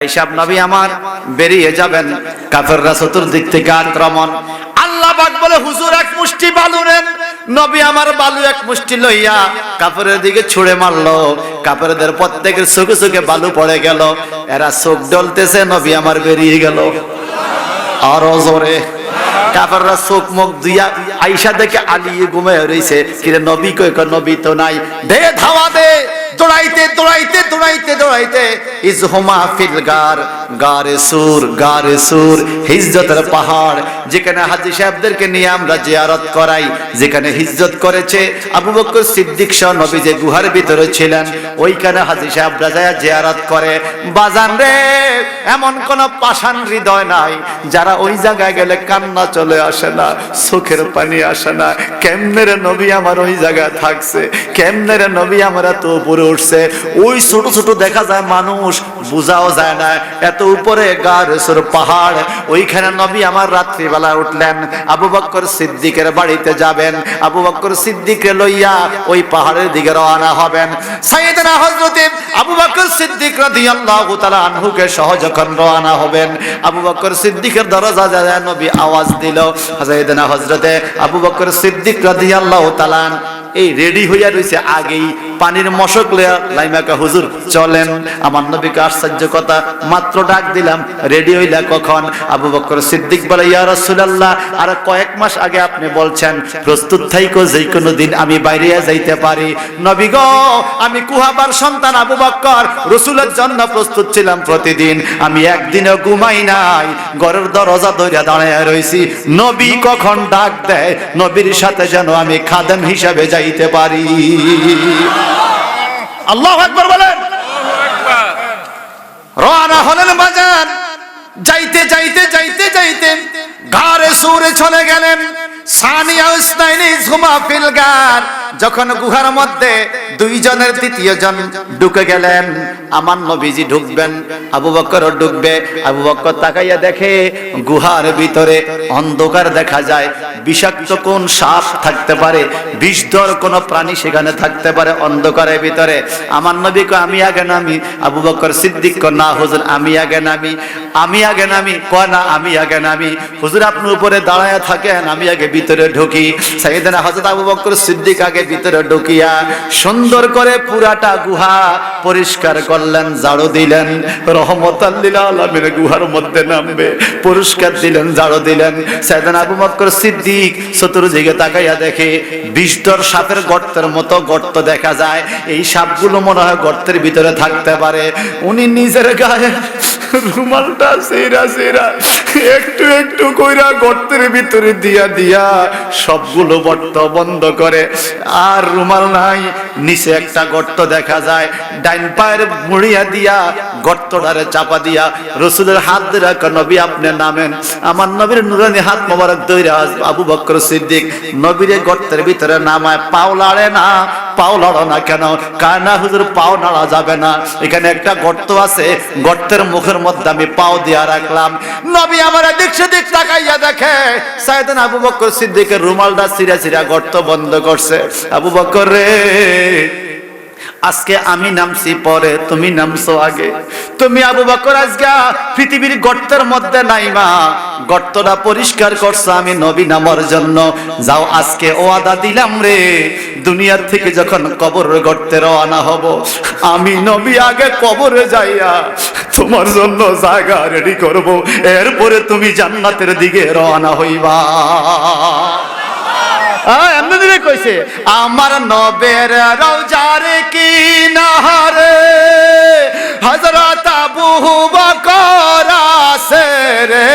এসব নবী আমার বেরিয়ে যাবেন, কাফেররা চতুর্দিক থেকে আক্রমণ। আল্লাহ পাক বলে হুজুর এক মুষ্টি বালু নেন। নবী আমার বালু এক মুষ্টি লইয়া কাফেরের দিকে ছুঁড়ে মারলো। কাফেরদের প্রত্যেকের চোখে চোখে বালু পড়ে গেল, এরা চোখ ডলতেছে, নবী আমার বেরিয়ে গেল আরো জোরে। কাফেররা চোখ মুখ দিয়া আয়েশা দেখে আলিয়ে ঘুমিয়ে রইছে, কিরে নবী কই? নবী তো নাই। দে ধাওয়া দে, দৌড়াইতে দৌড়াইতে দৌড়াইতে দৌড়াইতে ইজহুমা ফিল গার, গারে সুর, গারে সুর, হিজরতের পাহাড়, যেখানে হাজী সাহেবদেরকে নিয়ে আমরা জিয়ারত করাই, যেখানে হিজরত করেছে আবু বকর সিদ্দিক সহ নবী যে গুহার ভিতরে ছিলেন, ওইখানে হাজী সাহেবরা যায় জিয়ারত করে। বাজান রে, এমন কোন পাষাণ হৃদয় নাই যারা ওই জায়গায় গেলে কান্না চলে আসে না, চোখের পানি আসে না। কেমনে রে নবী আমার ওই জায়গায় থাকছে, কেমনে রে নবী আমরা তো উপরে উঠছে। ওই ছোট ছোট দেখা যায় মানুষ, বোঝাও যায় না এত উপরে গার সুর পাহাড়। ওইখানে নবী আমার রাত্রিবেলা উঠলেন, আবু বকর সিদ্দিকের বাড়িতে যাবেন, আবু বকর সিদ্দিককে লইয়া ওই পাহাড়ের দিকে রওনা হবেন। সাইয়েদনা হযরতে আবু বকর সিদ্দিক রাদিয়াল্লাহু তাআলা আনহুকে সহ যখন রওনা হবেন, আবু বকর সিদ্দিকের দরজা যায় নবী আওয়াজ দিল। সাইয়েদনা হযরতে আবু বকর সিদ্দিক রাদিয়াল্লাহু তাআলা এই রেডি হইয়া রইছে, আগেই পানির মশক লইয়া লাইমাকা হুজুর চলেন। আমার নবীকে আশ্চর্য কথা, মাত্র ডাক দিলাম, রেডি হইলা কখন? আবু বকর সিদ্দিক বলে, ইয়া রাসূলুল্লাহ, আর কয়েক মাস আগে আপনি বলছেন প্রস্তুত থাইকো, যে কোনো দিন আমি বাইরে যাইতে পারি। নবী গো, আমি কুহাবার সন্তান আবু বকর, রাসূলের জন্য প্রস্তুত ছিলাম প্রতিদিন, আমি একদিনও ঘুমাই নাই, ঘরের দরজা ধরে দাঁড়ায় রইছি, নবী কখন ডাক দেয়, নবীর সাথে যেন আমি খাদেম হিসাবে যাইতে পারি। আল্লাহু আকবার বলেন। রওনা হলেন বাজার, যাইতে যাইতে যাইতে যাইতে গারে সুরে চলে গেলেন। সানিয়া উসনাইনি ঝুমা ফিল গার, যখন গুহার মধ্যে দুইজনের তৃতীয় জন ঢুকে গেলেন, আমার নবীজি ঢুকবেন, আবু বকরও ঢুকবে। আবু বকর তাকাইয়া দেখে গুহার ভিতরে অন্ধকার দেখা যায়, বিষাক্ত কোন সাপ থাকতে পারে, বিষধর কোন প্রাণী সেখানে থাকতে পারে অন্ধকারের ভিতরে। আমার নবী কয় আমি আগে নামি। আবু বকর সিদ্দিক কয় না হুজুর আমি আগে নামি, আমি আগে নামি। কয় না আমি আগে নামি। হুজুর আপনি উপরে দাঁড়ায় থাকেন, আমি আগে ভিতরে ঢুকি। সাইয়েদনা হযরত আবু বকর সিদ্দিক আগে ভিতরে ঢুকিয়া সুন্দর করে পুরাটা গুহা পরিষ্কার করলেন, ঝাড়ু দিলেন, রহমতাল লিল আলামিন গুহার মধ্যে নামবে, পরিষ্কার দিলেন, ঝাড়ু দিলেন। সাইয়েদনা আবু বকর সিদ্দিক চতুর্দিকে তাকাইয়া দেখে বিষধর সাপের গর্তের মতো গর্ত দেখা যায়, এই সাপগুলো মনে হয় গর্তের ভিতরে থাকতে পারে। উনি নিজের গায়ে রুমালটা সেরা সেরা একটু একটু কইরা গর্তের ভিতরে দিয়া দিয়া সবগুলো গর্ত বন্ধ করে। আর রুমাল নাই, নিচে একটা গর্ত দেখা যায়, ডাইন পায়ের মুড়িয়া দিয়া গর্তটারে চাপা দিয়া রাসূলের হাত ধরে নবী আপনি নামেন। আমার নবীর নুরানি হাত মোবারক ধইরা আবু বকর সিদ্দিক নবীরে গর্তের ভিতরে নামায়। পাও লাড়ে না, পাও লড়ো না কেন? কানা হুজুর পাও নাড়া যাবে না, এখানে একটা গর্ত আছে, গর্তের মুখের মধ্যে আমি পাও দিয়া রাখলাম। নবী আমার দিক সেদিক তাকাইয়া দেখে সাইয়েদনা আবু বকর সিদ্দিকের রুমালটা ছিঁড়া ছিঁড়া গর্ত বন্ধ করছে। আবু বকর রে, আজকে আমি নামছি পরে, তুমি নামছো আগে। তুমি আবু বকর আজকে পৃথিবীর গর্তের মধ্যে নাইমা, গর্তটা পরিষ্কার করছো আমি নবী নামার জন্য। যাও আজকে ওয়াদা দিলাম রে, দুনিয়ার থেকে যখন কবরের গর্তে রওনা হব, আমি নবী আগে কবরে যাইয়া তোমার জন্য জায়গা রেডি করব, এরপরে তুমি জান্নাতের দিকে রওনা হইবা। এমনি কইছে আমার নবের রওজার কিনারে হযরত আবু বকর আছে রে,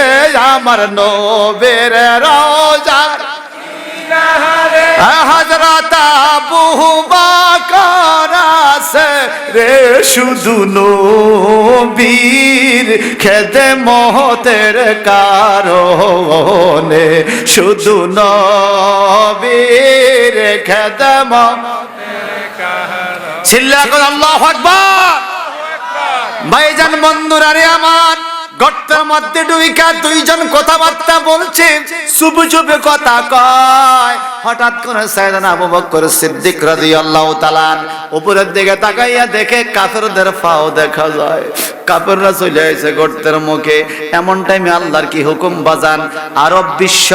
আমার নবের রওজার কিনারে হযরত আবু বকর আছে রে, শুধু নবীর খেদমতের কারণে, শুধু নবীর খেদমতের কারণে। চিল্লা করে আল্লাহু আকবার। ভাইজান বন্ধুরা রে আমার, গর্তের মধ্যে ডুইকা দুইজন কথাবার্তা বলছে, চুপে চুপে কথা কয়। হঠাৎ করে সাইয়েদনা আবু বকর সিদ্দিক রাদিয়াল্লাহু তাআলা উপরের দিকে তাকাইয়া দেখে কাফেরদের পাও দেখা যায়। কাফেররা চলে আসে গর্তের মুখে। এমন টাইমে আল্লাহর কি হুকুম বাজান, আরব বিশ্ব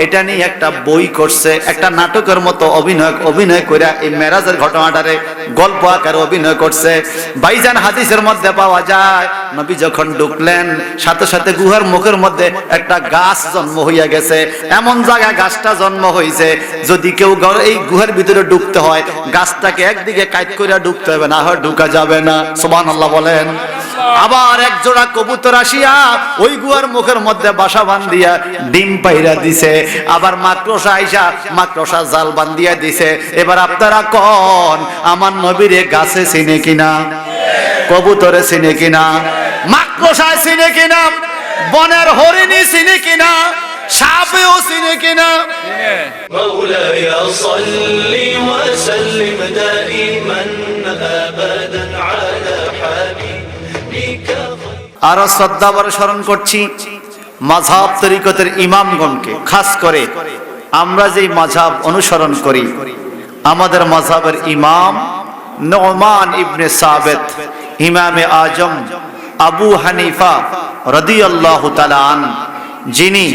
এটা নিয়ে একটা বই করছে, একটা নাটকের মতো অভিনয় করে এই মেরাজের ঘটনাটারে গল্প আকারে অভিনয় করছে। ভাইজান হাদিসের মধ্যে পাওয়া যায়, নবী যখন ঢুকলেন সাথে সাথে গুহার মুখের মধ্যে একটা গাছ জন্ম হইয়া গেছে। এমন জায়গায় গাছটা জন্ম হয়েছে, যদি কেউ এই গুহার ভিতরে ঢুকতে হয় গাছটাকে একদিকে কাট করে ঢুকতে হবে, না হয় ঢুকা যাবে না। সুবহানাল্লাহ বলেন। আবার এক জোড়া কবুতর আসিয়া ওই গুহার মুখের মধ্যে বাসা বান্ধিয়া ডিম পাইরা দিছে। আবার মাকড়সা আইসা মাকড়সা জাল বান্ধিয়া দিছে। এবার আপনারা কোন আমার নবীরে গাছে চিনে কিনা, কবুতরে চিনে কিনা, মাকড়সায় চিনে কিনা, বনের হরিণী চিনে কিনা, সাপেও চিনে কিনা? مولاي صل وسلم دائما ابدا على حبيبك। আরো শ্রদ্ধা ভরে স্মরণ করছি মাযহাব তরিকতের ইমামগণকে। খাস করে আমরা যেই মাযহাব অনুসরণ করি, আমাদের মাযহাবের ইমাম নুমান ইবনে সাবিত, ইমামে আজম আবু হানিফা রাদিয়াল্লাহু তাআলা আন, যিনি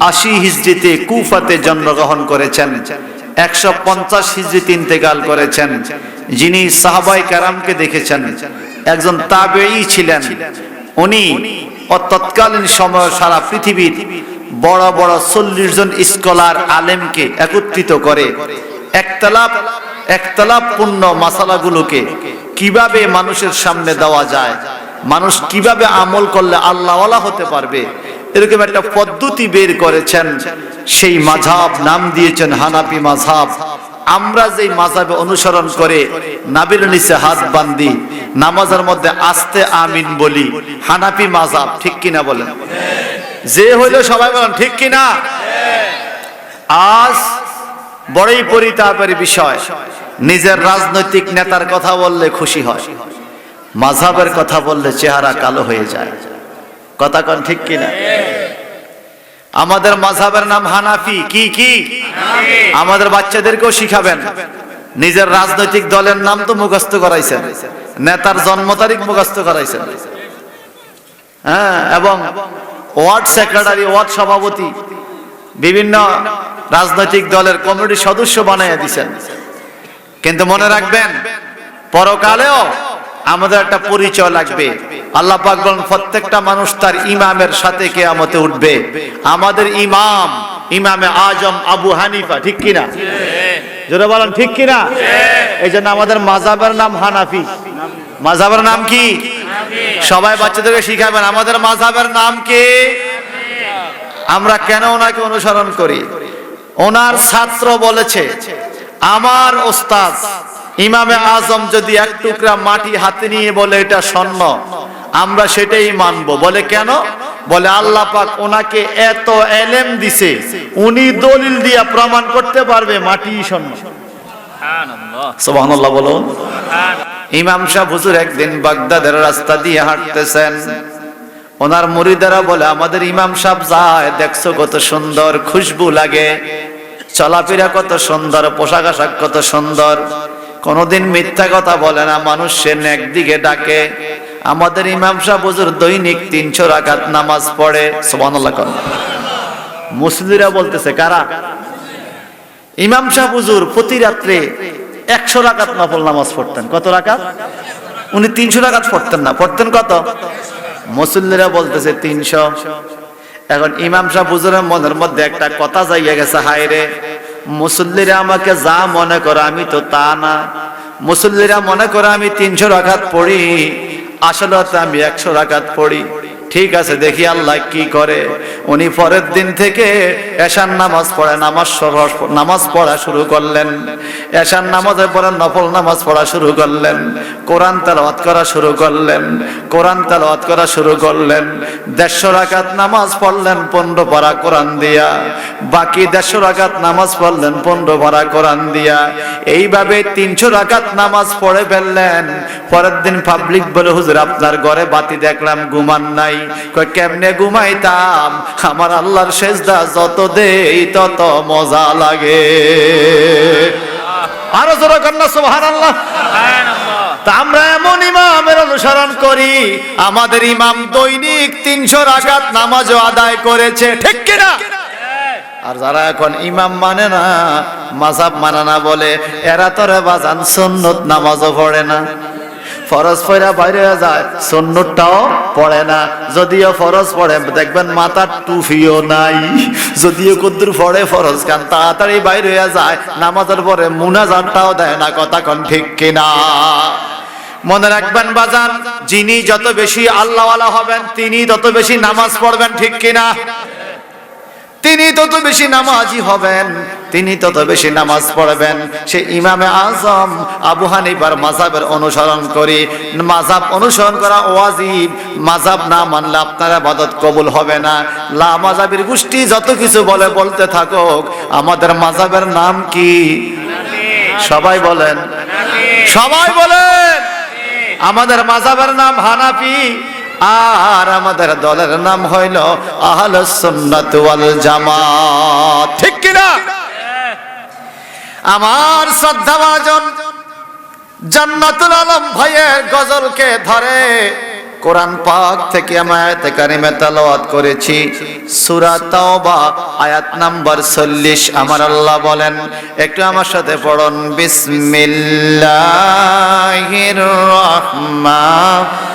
80 হিজরিতে কুফাতে জন্মগ্রহণ করেছেন, 150 হিজরিতে ইন্তেকাল করেছেন, যিনি সাহাবায়ে কেরামকে দেখেছেন, একজন তাবেঈ ছিলেন। উনি তৎকালীন সময় সারা পৃথিবীর বড় বড় 40 জন স্কলার আলেমকে একত্রিত করে একতলাপপূর্ণ মাসালাগুলোকে কিভাবে মানুষের সামনে দেওয়া যায়, মানুষ কিভাবে আমল করলে আল্লাহওয়ালা হতে পারবে, এরকম একটা পদ্ধতি বের করেছেন। সেই মাযহাব নাম দিয়েছেন হানাফি মাযহাব। আমরা যেই মাযহাবে অনুসরণ করে নাভির নিচে হাত বান্ধি, নামাজের মধ্যে আস্তে আমিন বলি, হানাফি মাযহাব। ঠিক কিনা বলেন? যে হইল সবাই বলেন ঠিক কিনা? আজ বড়ই পরিতাপের বিষয়, নিজের রাজনৈতিক নেতার কথা বললে খুশি হয়, মাযহাবের কথা বললে চেহারা কালো হয়ে যায়। কথা কোন ঠিক কিনা? আমাদের মাযহাবের নাম হানাফি। কি কি? আমাদের বাচ্চাদেরকেও শিখাবেন। নিজের রাজনৈতিক দলের নাম তো মুখস্থ করাইছেন, নেতার জন্ম তারিখ মুখস্থ করাইছেন, হ্যাঁ, এবং ওয়ার্ড সেক্রেটারি, ওয়ার্ড সভাপতি, বিভিন্ন রাজনৈতিক দলের কমিটির সদস্য বানাইয়া দিয়েছেন। কিন্তু মনে রাখবেন, পরকালেও আমাদের একটা পরিচয় লাগবে। আল্লাহ পাক বলেন প্রত্যেকটা মানুষ তার ইমামের সাথে কিয়ামতে উঠবে। আমাদের ইমাম ইমামে আজম আবু হানিফা। ঠিক কিনা? জোরে বলেন ঠিক কিনা? এই জন্য আমাদের মাযহাবের নাম হানাফি। মাযহাবের নাম কি? সবাই বাচ্চাদেরকে শিখাবেন আমাদের মাযহাবের নাম কি। আমরা কেন ওনাকে অনুসরণ করি? ওনার ছাত্র বলেছে, আমার ওস্তাদ ইমামে আজম যদি এক টুকরা মাটি হাতে নিয়ে বলে এটা স্বর্ণ, আমরা সেটাই মানবো। বলে কেন? বলে আল্লাহ পাক ওনাকে এত ইলম দিছে, উনি দলিল দিয়ে প্রমাণ করতে পারবে মাটি স্বর্ণ। সুবহানাল্লাহ, সুবহানাল্লাহ বলুন। ইমাম সাহেব হুজুর একদিন বাগদাদের রাস্তা দিয়ে হাঁটতেছেন, ওনার মুরিদেরা বলে আমাদের ইমাম সাহেব যায়, দেখছো কত সুন্দর খুশবু লাগে, চলাফেরা কত সুন্দর, পোশাক আশাক কত সুন্দর, কোনদিন মিথ্যা কথা বলে না, মানুষের নেক দিকে ডাকে। আমাদের ইমাম সাহেব হুজুর দৈনিক 300 রাকাত নামাজ পড়ে। সুবহানাল্লাহ। মুসলিরা বলতেছে কারা? ইমাম সাহেব হুজুর প্রতি রাত্রে 100 রাকাত নফল নামাজ পড়তেন। কত রাকাত? উনি 300 রাকাত পড়তেন না, পড়তেন কত? মুসল্লিরা বলতেছে 300। এখন ইমাম সাহেব হুজুরের মনের মধ্যে একটা কথা যাইয়া গেছে, হায় রে, মুসল্লিরা আমাকে যা মনে করে আমি তো তা না। মুসল্লিরা মনে করে আমি 300 রাকাত পড়ি, আসলে তো আমি 100 রাকাত পড়ি। ঠিক আছে, দেখি আল্লাহ কি করে। উনি পরের দিন থেকে এশার নামাজ পড়ে নামাজ পড়া শুরু করলেন। এশার নামাজের পরে নফল নামাজ পড়া শুরু করলেন, কোরআন তেলাওয়াত করা শুরু করলেন, কোরআন তেলাওয়াত করা শুরু করলেন। 150 রাকাত নামাজ পড়লেন 15 পারা কোরআন দিয়া, বাকি 150 রাকাত নামাজ পড়লেন 15 পারা কোরআন দিয়া। এইভাবে 300 রাকাত নামাজ পড়ে ফেললেন। পরের দিন পাবলিক বলে, হুজুর আপনার ঘরে বাতি দেখলাম, ঘুমান নাই। কয় কেমনে ঘুমাইতাম, আমার আল্লাহর সেজদা যত দেই তত মজা লাগে। আরো জোরে কন্যা সুবহানাল্লাহ। তা আমরা এমন ইমামের অনুসরণ করি, আমাদের ইমাম দৈনিক 300 রাকাত নামাজও আদায় করেছে, ঠিক কিনা? আর যারা এখন ইমাম মানে না, মাযহাব মানে না বলে, এরা তোরে বাজান সুন্নত নামাজও পড়ে না, ফরজ পড়া বাইরে যায়, সুন্নতটাও পড়ে না। যদিও ফরজ পড়ে দেখবেন মাথার টুপিও নাই, যদিও কদ্দুর পড়ে ফরজ কান তাড়াতাড়ি বাইরে হয়ে যায়, নামাজের পরে মুনাজাতটাও দেয় না। কথা কোন ঠিক কিনা? মনে রাখবেন বাজান, যিনি যত বেশি আল্লাহওয়ালা হবেন তিনি তত বেশি নামাজ পড়বেন, ঠিক কিনা? তিনি তত বেশি নামাজি হবেন, তিনি তত বেশি নামাজ পড়বেন। সে ইমামে আজম আবু হানিফার মাযহাবের অনুসরণ করি। মাযহাব অনুসরণ করা ওয়াজিব, মাযহাব না মানলে আপনার ইবাদত কবুল হবে না। লা মাযহাবের গোষ্ঠী যত কিছু বলে বলতে থাকুক, আমাদের মাযহাবের নাম কি? সবাই বলেন, সবাই বলেন। আমাদের মাযহাবের নাম হানাফি, আর আমাদের দলের নাম হইল আহলুস সুন্নাত ওয়াল জামাত, ঠিক কিনা? আমার শ্রদ্ধাভাজন জান্নাতুল আলম ভাইয়ের গজলকে ধরে কোরআন পাক থেকে আমি আয়াতে কারিমা তেলাওয়াত করেছি। সূরা তাওবা আয়াত নাম্বার 40। আমার আল্লাহ বলেন, একটু আমার সাথে পড়ুন, বিসমিল্লাহির রহমানির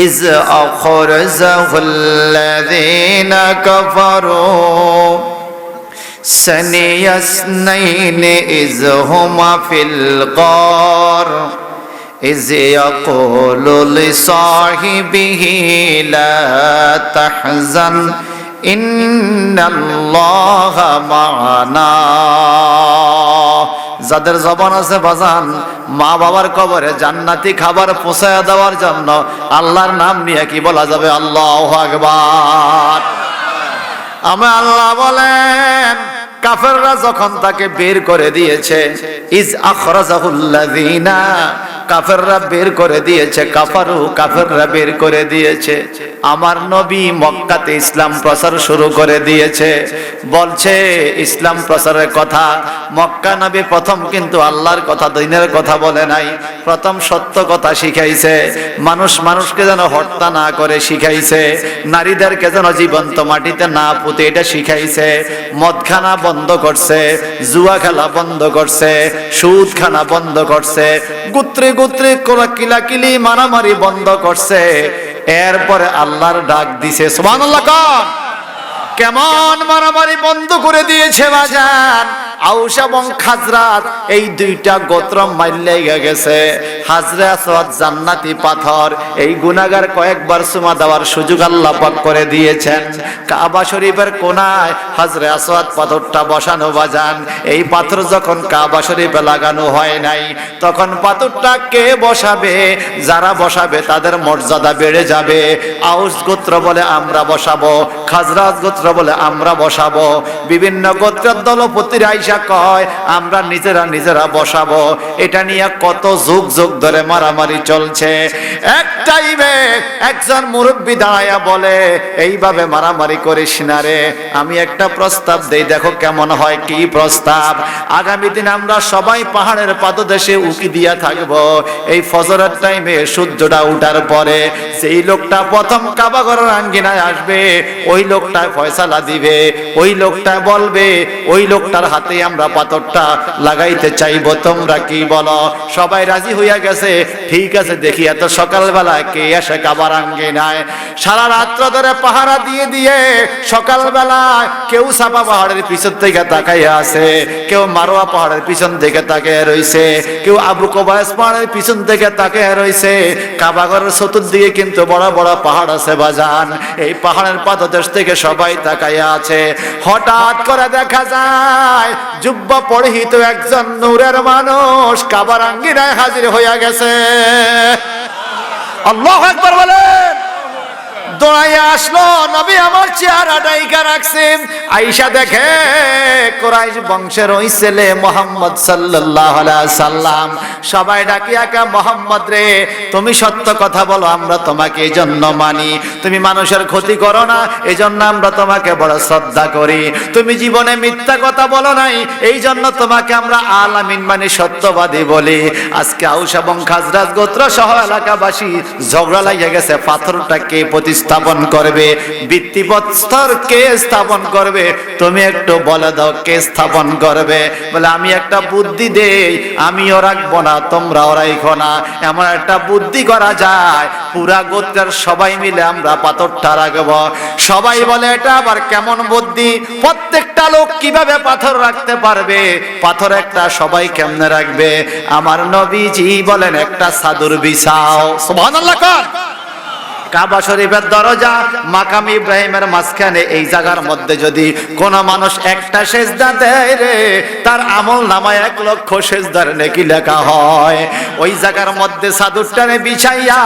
إذ أخرجه الذين كفروا ثاني اثنين إذ هما في الغار إذ يقول لصاحبه لا تحزن إن الله معنا। যাদের জবান আছে বাজান, মা বাবার কবরে জান্নাতি খাবার পৌঁছায় দেওয়ার জন্য আল্লাহর নাম নিয়ে কি বলা যাবে? আল্লাহু আকবার। আমি আল্লাহ বলেন, কাফেররা যখন তাকে বের করে দিয়েছে, ইজ আখরাজাহুল্লাযিনা, কাফেররা বের করে দিয়েছে, কাফারু, কাফেররা বের করে দিয়েছে। আমার নবী মক্কাতে ইসলাম প্রচার শুরু করে দিয়েছে, বলছে ইসলাম প্রচারের কথা। মক্কা নবী প্রথম কিন্তু আল্লাহর কথা, দ্বীনের কথা বলে নাই, প্রথম সত্য কথা শিখাইছে। মানুষ মানুষকে যেন হত্যা না করে শিখাইছে, নারীদেরকে যেন জীবন্ত মাটিতে না পুঁতে এটা শিখাইছে। মদখানা বন্ধ করছে, জুয়া খেলা বন্ধ করছে, সুদ খানা বন্ধ করছে, গোত্রে গোত্রে কিলাকিলি মারামারি বন্ধ করছে। এরপরে আল্লাহর ডাক দিছে, সুবহানাল্লাহ। কেমন মারামারি বন্ধ করে দিয়েছে বাজান। আউস এবং খাজরাত এই দুইটা গোত্র মাইলে গেছে। হাজরে আসওয়াদ জান্নাতি পাথর, এই গুনাহগার কয়েকবার চুমা দেওয়ার সুযোগ আল্লাহ পাক করে দিয়েছেন। কাবা শরীফের কোনায় হাজরে আসওয়াদ পাথরটা বসানো বাজান। এই পাথর যখন কাবা শরীফে লাগানো হয় নাই, তখন পাথরটা কে বসাবে? যারা বসাবে তাদের মর্যাদা বেড়ে যাবে। আউস গোত্র বলে আমরা বসাবো, খাজরাত গোত্র বলে আমরা বসাবো। বিভিন্ন গোত্রের দলপতিরা আইসা কয় আমরা নিজেরা নিজেরা বসাবো। এটা নিয়ে কত যুগ যুগ ধরে মারামারি চলছে। এক টাইমে একজন মুরব্বি দাঁড়ায়া বলে, এইভাবে মারামারি করিস না রে, আমি একটা প্রস্তাব দেই, দেখো কেমন হয়। কি প্রস্তাব? আগামী দিন আমরা সবাই পাহাড়ের পাদদেশে উকি দিয়া থাকবো। এই ফজরের টাইমে সূর্যটা উঠার পরে সেই লোকটা প্রথম কাবা ঘরের আঙ্গিনায় আসবে, ওই লোকটা ফয়সালা দিবে, ওই লোকটা বলবে, ওই লোকটার হাতে আমরা পাথরটা লাগাইতে চাইবো, তোমরা কি বলো? সবাই রাজি হইয়া গেছে। ঠিক আছে, দেখি এত সকালবেলা কে আসে কাবার আঙ্গিনায়। সারা রাত্র ধরে পাহারা দিয়ে দিয়ে সকালবেলা কেউ সাফা পাহাড়ের পিছন থেকে তাকাইয়া আছে, কেউ মারোয়া পাহাড়ের পিছন থেকে তাকিয়ে রইছে, কেউ আবু কোবায়েস পাহাড়ের পিছন থেকে তাকিয়ে রইছে। কাবাঘরের চতুর্দিকে কিন্তু বড় বড় পাহাড় আছে বাজান। এই পাহাড়ের পাদদেশ থেকে সবাই তাকাইয়া আছে। হঠাৎ করে দেখা যায় জুব্বা পরিহিত একজন নূরের মানুষ কাবার আঙ্গিনায় হাজির হইয়া গেছে। আল্লাহু আকবার বলেন। দৌড়াইয়া আসলো, নবী আমার চেহারা ডাইকা রাখছেন। আয়েশা দেখে কুরাইশ বংশের ওই ছেলে মুহাম্মদ সাল্লাল্লাহু আলাইহি সাল্লাম। সবাই ডাকিয়া কে মুহাম্মদ রে, তুমি সত্য কথা বলো, আমরা তোমাকে এইজন্য মানি। তুমি মানুষের ক্ষতি করো না, এইজন্য আমরা তোমাকে বড় শ্রদ্ধা করি। তুমি জীবনে মিথ্যা কথা বলো নাই, এইজন্য তোমাকে আমরা আলামিন মানে সত্যবাদী বলি। আজকে আউস এবং খাজরাজ গোত্র সহ এলাকাবাসী ঝগড়া লাগিয়ে গেছে, পাথরটা কে প্রতিস্থাপন করবে, ভিত্তিপ্রস্তর কে স্থাপন করবে। তুমি একটু বলে দাও কে স্থাপন করবে। বলে আমি একটা বুদ্ধি দেই, আমিও রাখবো না তোমরাও রাখো না, এমন একটা বুদ্ধি করা যায়, পুরা গোত্রের সবাই মিলে আমরা পাথরটা রাখবো। সবাই বলে এটা আবার কেমন বুদ্ধি, প্রত্যেকটা লোক কিভাবে পাথর রাখতে পারবে, পাথর একটা সবাই কেমনে রাখবে। আমার নবীজি বলেন একটা চাদর বিছাও। সুবহানাল্লাহ কোন। কাবা শরীফের দরজা মাকাম ইব্রাহিমের মাঝখানে, এই জায়গার মধ্যে যদি কোন মানুষ একটা সেজদা দেয় রে, তার আমল নামায় 1 লক্ষ সেজদার নেকি লেখা হয়। ওই জায়গার মধ্যে চাদরটারে বিছাইয়া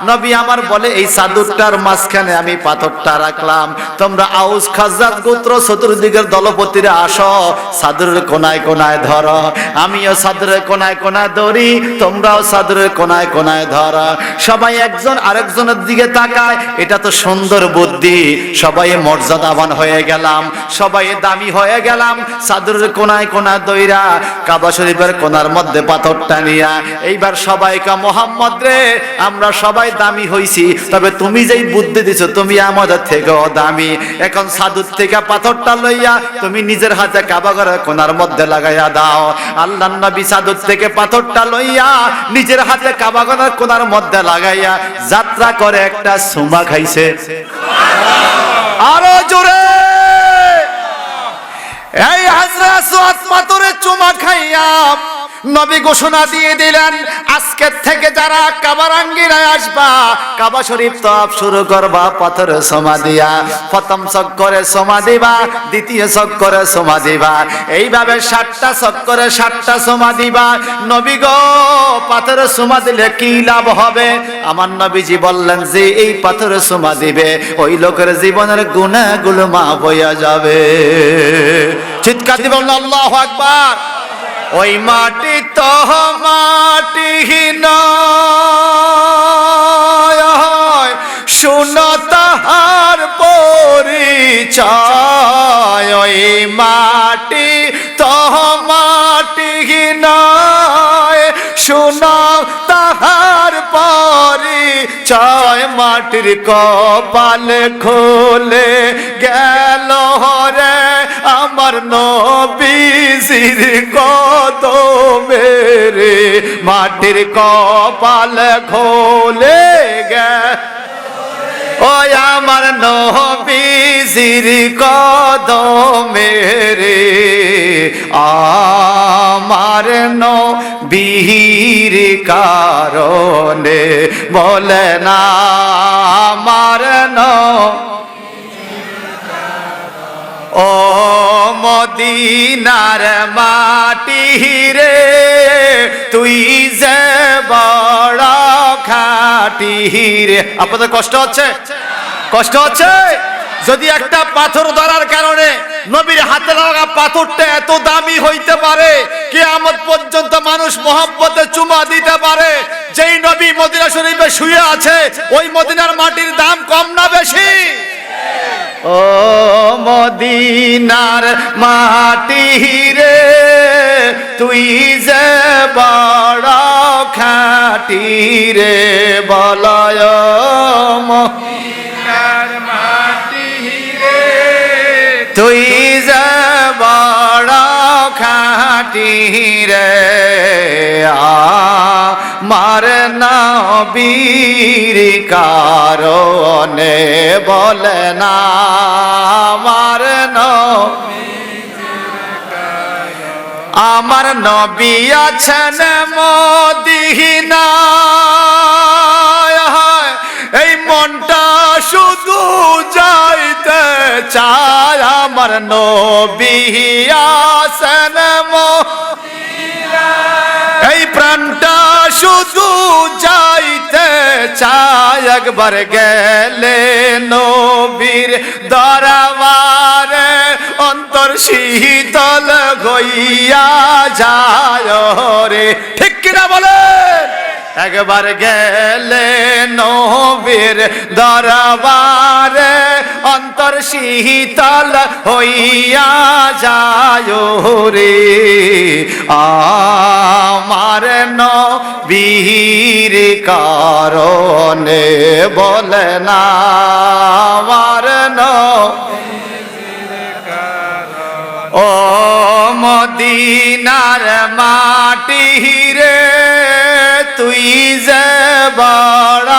নবী আমার বলে এই চাদরটার মাঝখানে আমি পাথরটা রাখলাম। তোমরা আউস খাজরাজ গোত্র চতুর্দিকের দলপতিরা আসো, চাদরের কোনায় কোনায় ধরো, আমিও চাদরের কোনায় কোনায় ধরি, তোমরাও চাদরের কোনায় কোনায় ধরো। সবাই একজন আরেকজনের দিকে তাকায়, এটা তো সুন্দর বুদ্ধি। সবাই মর্যাদাবান হয়ে গেলাম, সবাই দামি হয়ে গেলাম। চাদরের কোনায় কোনায় দইরা কাবা শরীফের কোনার মধ্যে পাথরটা নিয়া এইবার সবাইকে মুহাম্মদ রে, আমরা সবাই দামি হইছি, তবে তুমি যেই বুদ্ধি দিছো তুমি আমাদের থেকেও দামি। এখন চাদর থেকে পাথরটা লইয়া তুমি নিজের হাতে কাবা ঘরের কোনার মধ্যে লাগাইয়া দাও। আল্লাহর নবী চাদর থেকে পাথরটা লইয়া নিজের হাতে কাবা ঘরের কোনার মধ্যে লাগাইয়া যাত্রা করে একটা সুমা খাইছে। আরো জোরে এই হাজরা আসওয়াদ পাথরে চুমা খাইয়া নবী ঘোষণা দিয়ে দিলেন, আজকে থেকে যারা কাবার আঙ্গিনায় আসবা, কাবা শরীফ তওয়াফ শুরু করবা পাথরে চুমা দিয়া। প্রথম চক্করে চুমা দিবা, দ্বিতীয় চক্করে চুমা দিবা, এইভাবে 7টা চক্করে 7টা চুমা দিবা। নবী গো, পাথরে চুমা দিলে কি লাভ হবে? আমার নবীজি বললেন যে এই পাথরে চুমা দিবে ওই লোকের জীবনের গুনাহগুলো মাফ হইয়া যাবে। চিৎকার দিবেন আল্লাহু আকবার। ওই মাটি তো মাটিহীন, শুনো তাহার পরিচয়। ওই মাটি তো মাটিহীন, শুনো তাহার পরিচয়। মাটির কপাল খুলে গেল রে আমার নবীজির কদমে রে, মাটির কপাল খুলে গেল ওই আমার নবীজির কদমে রে। আমার নবীর কারণে বলে না আমার ও মদিনার মাটি রে, তুই যে বড় খাঁটি রে। আপনাদের কষ্ট হচ্ছে? কষ্ট হচ্ছে? যদি একটা পাথর ধরার কারণে নবীর হাতে লাগা পাথরটা এত দামি হইতে পারে, কিয়ামত পর্যন্ত মানুষ মহব্বতে চুমা দিতে পারে, যেই নবী মদিনা শরীফে শুয়ে আছে ওই মদিনার মাটির দাম কম না বেশি? ও মদিনার মাটি রে, তুই যে বড় খাঁটি রে, বলয় মদিনার মাটি রে, তুই যে বড় খাঁটি রে। আমার নবীর কারণে বলে না আমার নবী আছেন মদিনায়, এই মনটা শুধু যাইতে চায়। আমার নবী আছেন মদিনায়, এই প্রাণটা শুধু যাইতে চায়। একবার গেলে নবীর দরবারে অন্তর শীতল হইয়া যায় রে, ঠিক কিনা বলেন? একবার গেলে নবীর দরবারে অন্তর শীতল হইয়া যায় রে, আমার নবীর কারণে বলে না আমার ও মদিনার মাটি রে তুই যে বড়,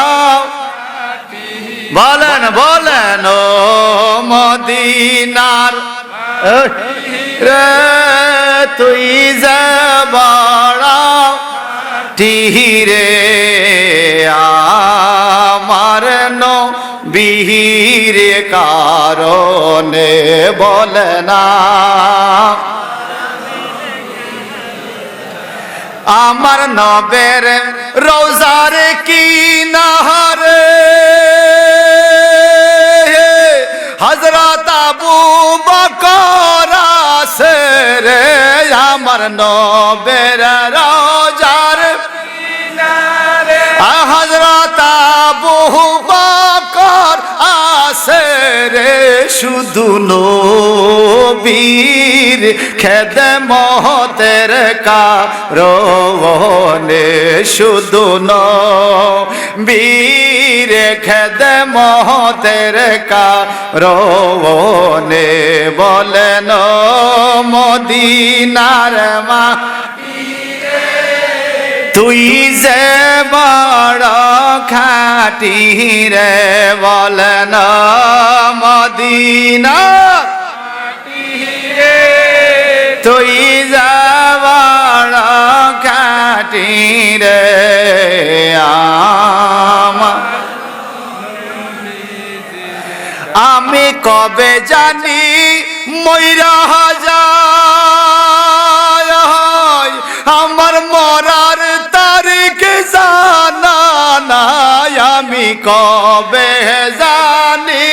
বলেন বলেন ও মদিনার রে তুই যে বড় টিরে, আমার নবীর কারণে বলে না আমার নবের রোজার কিনারে হযরত আবু বকর আছে রে, আমার নবের রোজার কিনারে হযরত আবু বকর আছে রে, শুধু নবীর খেদমতের কারণে, শুধু নবীর খেদমতের কারণে বলেন মদিনার মাটি তুই যে বড় খাঁটি রে, বলেন মদিনা তুই যা বড় খাঁটি রে, আমি কবে জানি মইরা যায়, আমার মরার তারিখ জানা নাই, আমি কবে জানি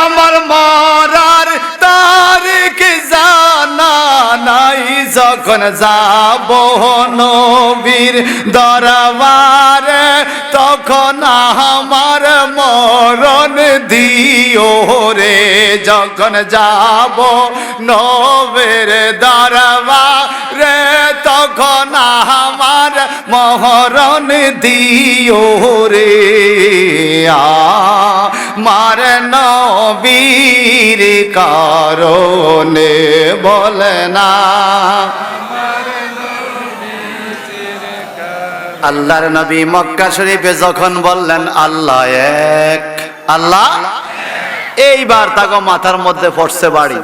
আমার মরার তারিখ জানা নাই, যখন যাব নবীর দরবারে তখন আমার মরণ দিও রে, যখন যাব নবীর দরবারে তখন আমার মরণ দিও রে, আমার নবীর কারণে বলে না আল্লাহর নবী মক্কা শরীফে যখন বললেন আল্লাহ এক, আল্লাহ এইবার তাকে মাথার মধ্যে পড়ছে বাড়ি,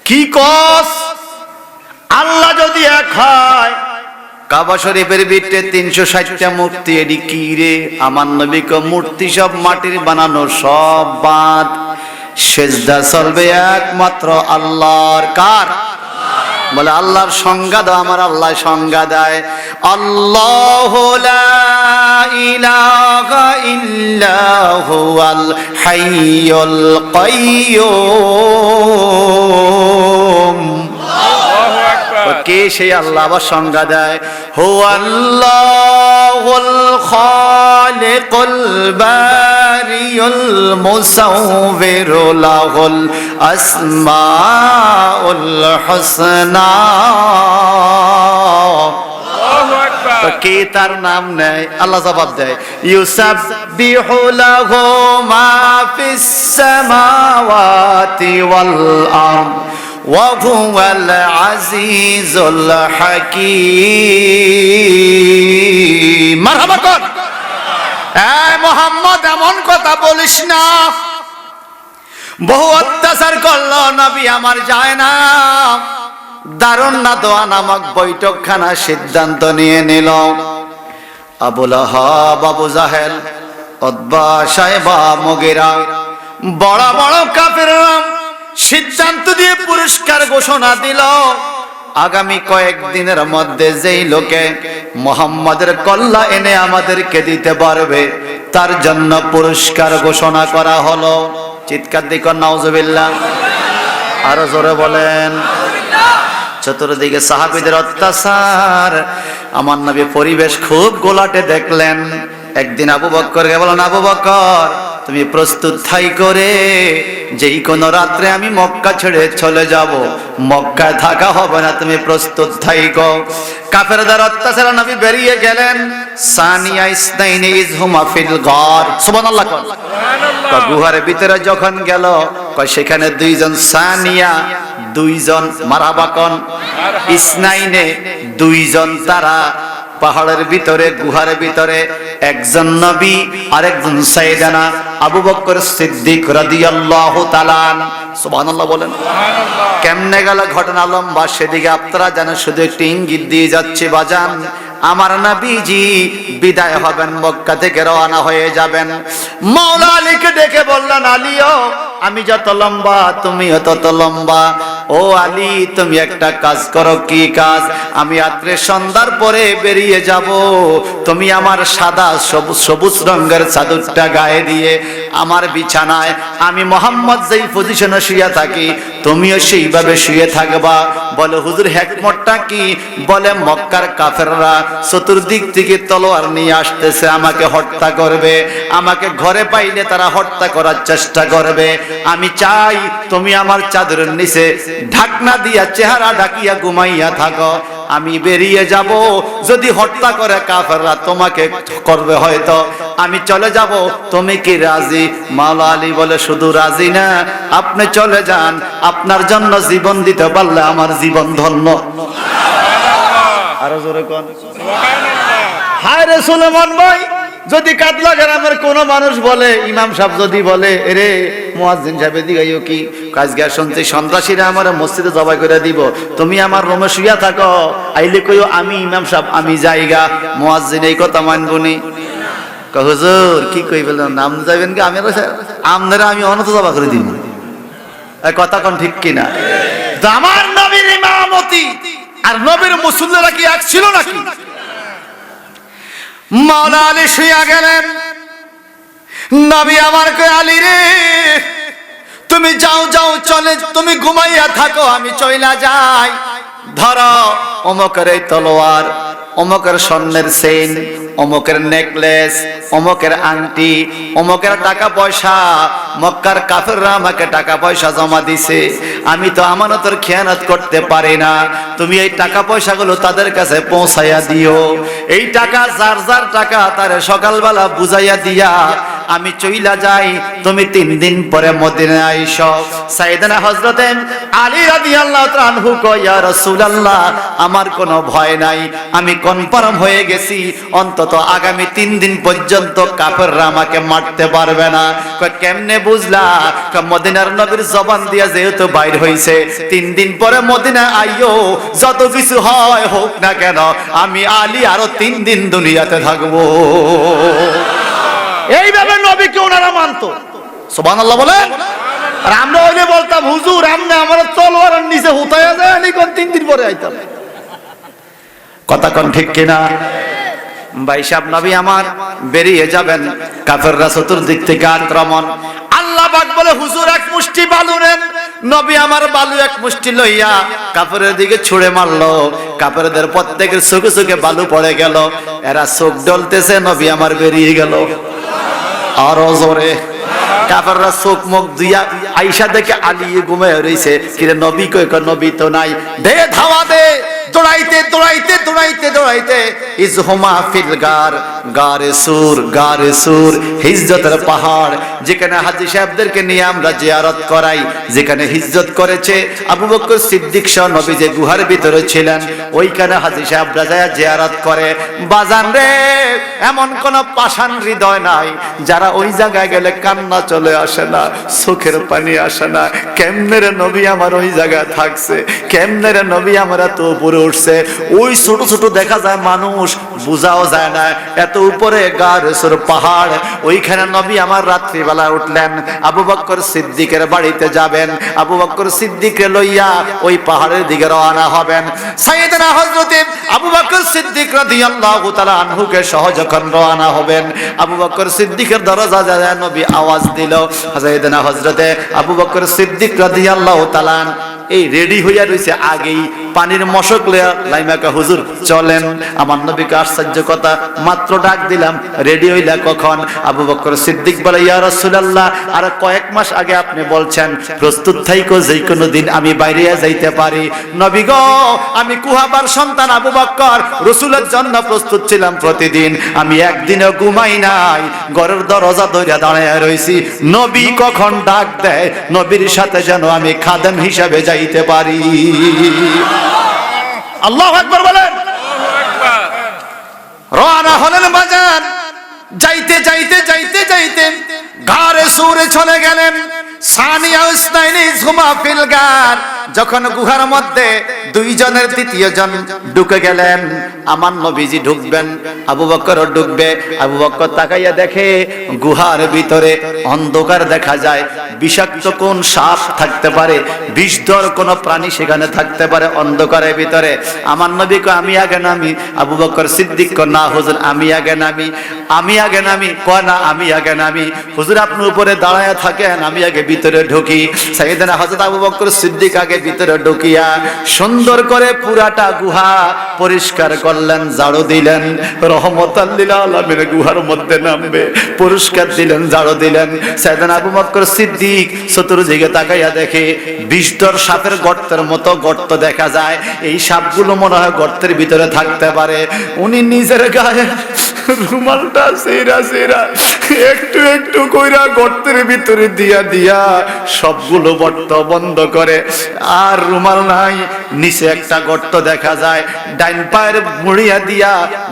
কি কস আল্লাহ যদি এক হয়, কাবা শরীফের ভিতরে 360টা মূর্তি, এডি কি রে? আমার নবীকে মূর্তি সব মাটির বানানো, সব বাদ, সেজদা চলবে একমাত্র আল্লাহর। কার? বলে আল্লাহর সংজ্ঞা দাও। আমার আল্লাহ সংজ্ঞা দেয়, আল্লাহু লা ইলাহা ইল্লা হুয়াল হাইয়ুল কাইয়্যুম। কে সেই আল্লাহ? আবার সংজ্ঞা দেয়, হুয়াল্লাহুল খালিকুল বারিউল মুসাউবিরু লাহুল আসমাউল হুসনা। কে তার নাম নেয়? আল্লাহ জবাব দেয়, ইউসাববিহু লাহু মা ফিস সামাওয়াতি ওয়াল আরদ ওয়া হুয়াল আজিজুল হাকীম। মারহাবা কর। এই মুহাম্মদ, এমন কথা বলিস না। বহু অত্যাচার করলো নবী আমার, যায় না। দারুন নাদোয়া নামক বৈঠকখানা সিদ্ধান্ত নিয়ে নিল। আবু লাহাব, আবু জাহেল, উতবা, শায়বা, মুগীরা, বড় বড় কাফেররা সিদ্ধান্ত দিয়ে পুরস্কার ঘোষণা দিল, আগামী কয়েকদিনের মধ্যে যেই লোকে মুহাম্মাদের কল্লা এনে আমাদেরকে দিতে পারবে তার জন্য পুরস্কার ঘোষণা করা হলো। চিৎকার দিকর নাউজুবিল্লাহ, আরো জোরে বলেন। চতুর্দিকে সাহাবীদের অত্যাচার, আমার নবী পরিবেশ খুব গোলাটে দেখলেন। একদিন আবু বকরকে বলেন, আবু বকর তুমি প্রস্তুত করে যেই কোন রাত্রে আমি মক্কা ছেড়ে চলে যাব, মক্কায় থাকা হবে না, তুমি প্রস্তুত থাইকো। কাফেরদের অত্যাচার নবী বেরিয়ে গেলেন। সানিয়া ইসনাইনি ইজহুমা ফিল গার, সুবহানাল্লাহ। গুহার ভিতরে যখন গেল, সেখানে দুইজন, সানিয়া দুইজন, মারাবাকন ইসনাইনে দুইজন, তারা পাহাড়ের ভিতরে গুহার ভিতরে, একজন নবী আর একজন সাইয়েদানা আবু বকর সিদ্দিক রাদিয়াল্লাহু তাআলা, সুবহানাল্লাহ বলেন। কেমনে গেল ঘটনা লম্বা, সেদিকে আপনারা জানেন, শুধু একটু ইঙ্গিত দিয়ে যাচ্ছে বাজান। আমার নবীজি বিদায় হবেন, মক্কা থেকে রওনা হয়ে যাবেন। মাওলা আলীকে ডেকে বললেন, আলীও আমি যত লম্বা তুমিও তত লম্বা। ও আলী তুমি একটা কাজ করো। কি কাজ? আমি রাত্রে সন্ধ্যার পরে বেরিয়ে যাব, তুমি আমার সাদা সবুজ রঙের চাদরটা গায়ে দিয়ে আমার বিছানায়, আমি মোহাম্মদ যেই পজিশনে শুয়ে থাকি তুমিও সেইভাবে শুয়ে থাকবা। বলে হুজুর হিকমতটা কি? বলে মক্কার কাফেররা চতুর্দিক থেকে তলোয়ার নিয়ে আসতেছে, আমাকে হত্যা করবে, আমাকে ঘরে পাইলে তারা হত্যা করার চেষ্টা করবে। আমি চাই তুমি আমার চাদরের নিচে ঢাকনা দিয়া চেহারা ঢাকিয়া ঘুমাইয়া থাকো, আমি বেরিয়ে যাব। যদি হত্যা করে কাফেররা তোমাকে করবে হয়তো, আমি চলে যাব, তুমি কি রাজি? মাওলা আলী বলে শুধু রাজি না, আপনি চলে যান, আপনার জন্য জীবন দিতে পারলে আমার জীবন ধন্য। আরো জোরে কোন হায় রে সুলেমান ভাই, যদি কাতলা গ্রামের কোন মানুষ বলে, ইমাম সাহেব যদি বলে, এরে মুয়াজ্জিন সাহেব দিগাইও কি কাজ গিয়া শুনছি সন্ত্রাসীরা আমার মসজিদে জবাই করে দিব, তুমি আমার রুমে শুইয়া থাকো, আইলে কইও আমি ইমাম সাহেব আমি যাইগা, মুয়াজ্জিন এই কথা মানবনি? হুজুর কি কই বললেন, নাম যাবেন কি? আমি আমদারে আমি অনত জবা করে দিব। কথা কোন ঠিক কিনা? আমার নবীর ইমামতি আর নবীর মুসল্লিরা কি এক ছিল নাকি? মাওলা আলী শুইয়া গেলেন। নবী আমার কই, আলী রে তুমি যাও যাও, চলে তুমি ঘুমাইয়া থাকো, আমি চইলা যাই। ধরো অমকের এই তলোয়ার, অমকের স্বর্ণের চেইন, অমকের নেকলেস, অমকের আংটি, অমকের টাকা পয়সা। মক্কার কাফেররা আমাকে টাকা পয়সা জমা দিছে, আমি তো আমানতের খেয়ানত করতে পারি না। তুমি এই টাকা পয়সাগুলো তাদের কাছে পৌঁছাইয়া দিও। এই টাকা যার যার টাকা তারে সকালবেলা বুঝাইয়া দিয়া আমি চইলা যাই, তুমি 3 দিন পরে মদিনায় আইসো। সাইয়েদনা হযরতে আলী রাদিয়াল্লাহু তাআলা আনহু কয়, ইয়া রাসূলুল্লাহ আমার কোনো ভয় নাই, আমি কনফার্ম হয়ে গেছি অন্তত আগামী 3 দিন পর্যন্ত কাফেররা আমাকে মারতে পারবে না। কয় কেমনে বুঝলা? কয় মদিনার নবীর জবান দিয়া যেহেতু বাইর হইছে, 3 দিন পরে মদিনা আইও, যত কিছু হয় হোক না কেন আমি আলী আরো 3 দিন দুনিয়াতে থাকবো। এইভাবে নবীকে ওনারা মানতো। সুবহানাল্লাহ বলেন। আর আমরা হইলে বলতাম, হুজুর আমনে আমার তলোয়ারের নিচে হুতাইয়া যায়, আমি কোন 3 দিন পরে আইতাম। কথা কোন ঠিক কিনা? ভাই সাহেব নবী আমার বেরিয়ে যাবেন, কাফেররা চতুর্দিক থেকে আক্রমণ। আল্লাহ পাক বলে, হুজুর এক মুষ্টি বালু নেন। নবী আমার বালু এক মুষ্টি লইয়া কাফেরের দিকে ছুঁড়ে মারলো। কাফেরদের প্রত্যেকের চোখে চোখে বালু পড়ে গেল, এরা চোখ ডলতেছে, নবী আমার বেরিয়ে গেল। আরো জোরে কাফেররা চোখ মুখ দিয়া আইসা দেখে আলী ঘুমায় রইছে। কিরে নবী কই? নবী তো নাই। দে ধাওয়া দে, দৌড়াইতে দৌড়াইতে দৌড়াইতে দৌড়াইতে ইজহুমা ফিল গার, গারে সুর, গারে সুর, হিজরতের পাহাড়, যেখানে হাজী সাহেবদেরকে নিয়ে আমরা জিয়ারত করাই, যেখানে হিজরত করেছে আবু বকর সিদ্দিক সহ নবী যে গুহার ভিতরে ছিলেন, ওইখানে হাজী সাহেবরা যায় জিয়ারত করে। বাজান রে, এমন কোন পাষাণ হৃদয় নাই যারা ওই জায়গায় গেলে কান্না চলে আসে না, চোখের পানি আসে না। কেমনে রে নবী আমার ওই জায়গায় থাকছে, কেমনে রে নবী আমার এত উপরে উপরে উঠছে, ওই ছোট ছোট দেখা যায় মানুষ, বোঝাও যায় না এত উপরে গাড় সর পাহাড়। ওইখানে নবী আমার রাত্রিবেলা উঠলেন, আবু বকর সিদ্দিকের বাড়িতে যাবেন, আবু বকর সিদ্দিককে লইয়া ওই পাহাড়ের দিকে রওনা হবেন। সাইয়েদনা হযরত আবু বকর সিদ্দিক রাদিয়াল্লাহু তাআলা আনহুকে সহ যখন রওনা হবেন, আবু বকর সিদ্দিকের দরজা যায় নবী আওয়াজ দিল। সাইয়েদনা হযরতে আবু বকর সিদ্দিক রাদিয়াল্লাহু তাআলা এই রেডি হইয়া রইছে, আগেই পানির মশক লইয়া লাইমাকা হুজুর চলেন। আমার নবীকে আশ্চর্য কথা, মাত্র ডাক দিলাম রেডি হইলা কখন? আবু বকর সিদ্দিক বলে, ইয়া রাসূলুল্লাহ, আর কয়েক মাস আগে আপনি বলছেন প্রস্তুত থাইকো, যে কোনো দিন আমি বাইরে যাইতে পারি। নবী গো, আমি কুহাবার সন্তান আবু বকর, রাসূলের জন্য প্রস্তুত ছিলাম প্রতিদিন, আমি একদিনও ঘুমাই নাই, ঘরের দরজা ধরে দাঁড়ায় রইছি, নবী কখন ডাক দেয় নবীর সাথে যেন আমি খাদেম হিসাবে যাইতে পারি। আল্লাহু আকবার বলেন। রওনা হলেন বাজার, যাইতে যাইতে যাইতে যাইতে ঘরে সুরে চলে গেলেন। সানিয়া উসনাইনি ঝুমা ফিল গার, যখন গুহার মধ্যে দুইজনের তৃতীয় জন ঢুকে গেলেন, আমার নবীজি ঢুকবেন, আবু বকরও ঢুকবে। আবু বকর তাকাইয়া দেখে গুহার ভিতরে অন্ধকার দেখা যায়, বিষাক্ত কোন সাপ থাকতে পারে, বিষধর কোন প্রাণী সেখানে থাকতে পারে অন্ধকারের ভিতরে। আমার নবী কয় আমি আগে নামি, আবু বকর সিদ্দিক কয় না হুজুর আমি আগে নামি, আমি আগে নামি, কয় না আমি আগে নামি। হুজুর আপনি উপরে দাঁড়ায় থাকেন, আমি আগে ভিতরে ঢুকি। সাইয়েদনা হযরত আবু বকর সিদ্দিক আগে ভিতরে ঢুকিয়া সুন্দর করে পুরাটা গুহা পরিষ্কার করলেন, ঝাড়ু দিলেন, রহমতাল লিল আলামিন গুহার মধ্যে নামবে, পরিষ্কার দিলেন, ঝাড়ু দিলেন। সাইয়েদনা আবু বকর সিদ্দিক চতুর্দিকে তাকাইয়া দেখে বিষধর সাপের গর্তের মতো গর্ত দেখা যায়, এই সাপগুলো মনে হয় গর্তের ভিতরে থাকতে পারে। উনি নিজের গায়ে রুমালটা সেরা সেরা একটু একটু কইরা গর্তের ভিতরে দিয়া দিয়া সবগুলো গর্ত বন্ধ করে। আর রুমাল নাই, নিচে একটা গর্ত দেখা যায়, ডাইন পায়ের মুড়িয়া দিয়া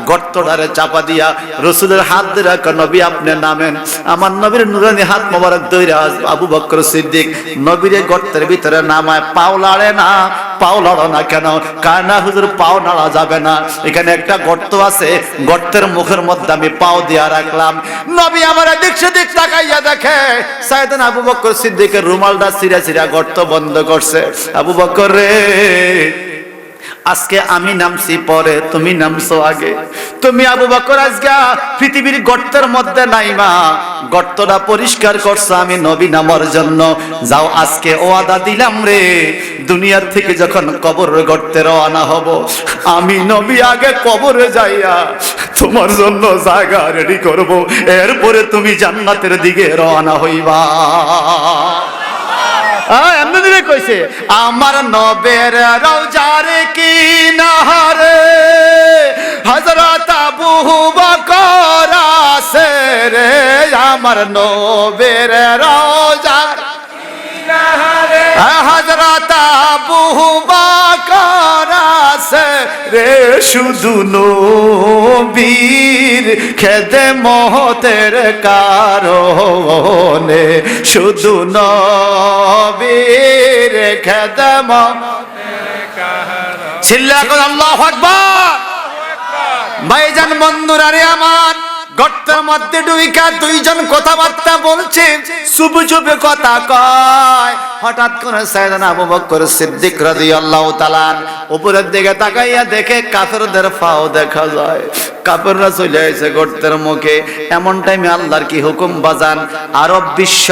গর্তটারে চাপা দিয়া রাসূলের হাত ধরে নবী আপনি নামেন। আমার নবীর নুরানি হাত মোবারক ধইরা আবু বকর সিদ্দিক নবীরে গর্তের ভিতরে নামায়। পাও লাড়ে না, পাও লাড়ো না কেন? কারণ হুজুর পাও নাড়া যাবে না, এখানে একটা গর্ত আছে, গর্তের মুখের মধ্যে আমি পাও দিয়া রাখলাম। নবী আমার এদিক সেদিক তাকাইয়া দেখে সাইয়েদনা আবু বকর সিদ্দিকের রুমালটা ছিঁড়া ছিঁড়া গর্ত বন্ধ করছে। আবু বকর রে, আজকে আমি নামছি পরে, তুমি নামছো আগে। তুমি আবু বকর আজকে পৃথিবীর গর্তের মধ্যে নাইমা গর্তটা পরিষ্কার করছো আমি নবী নামার জন্য। যাও আজকে ওয়াদা দিলাম রে, দুনিয়ার থেকে যখন কবরের গর্তে রওনা হব, আমি নবী আগে কবরে যাইয়া তোমার জন্য জায়গা রেডি করব, এরপরে তুমি জান্নাতের দিকে রওনা হইবা। এমনি দিলে কইছে আমার নবের রওজার কিনারে হযরত আবু বকর আছে রে, আমার নবের রওজার কিনারে হযরত আবু বকর আছে রে, শুধু নবীর খেদমতের কারণে, শুধু নবীর খেদমতের কারণে। চিল্লা করে আল্লাহু আকবার। ভাইজান বন্ধুরা রে আমার, গর্তের মধ্যে ঢুইকা দুইজন কথাবার্তা বলছে, চুপে চুপে কথা কয়। হঠাৎ করে সাইয়েদনা আবু বকর সিদ্দিক রাদিয়াল্লাহু তাআলা উপরের দিকে তাকাইয়া দেখে কাফেরদের পাও দেখা যায়, কাফেররা চলে আসে গর্তের মুখে। এমন টাইমে আল্লাহর কি হুকুম বাজান, আরব বিশ্ব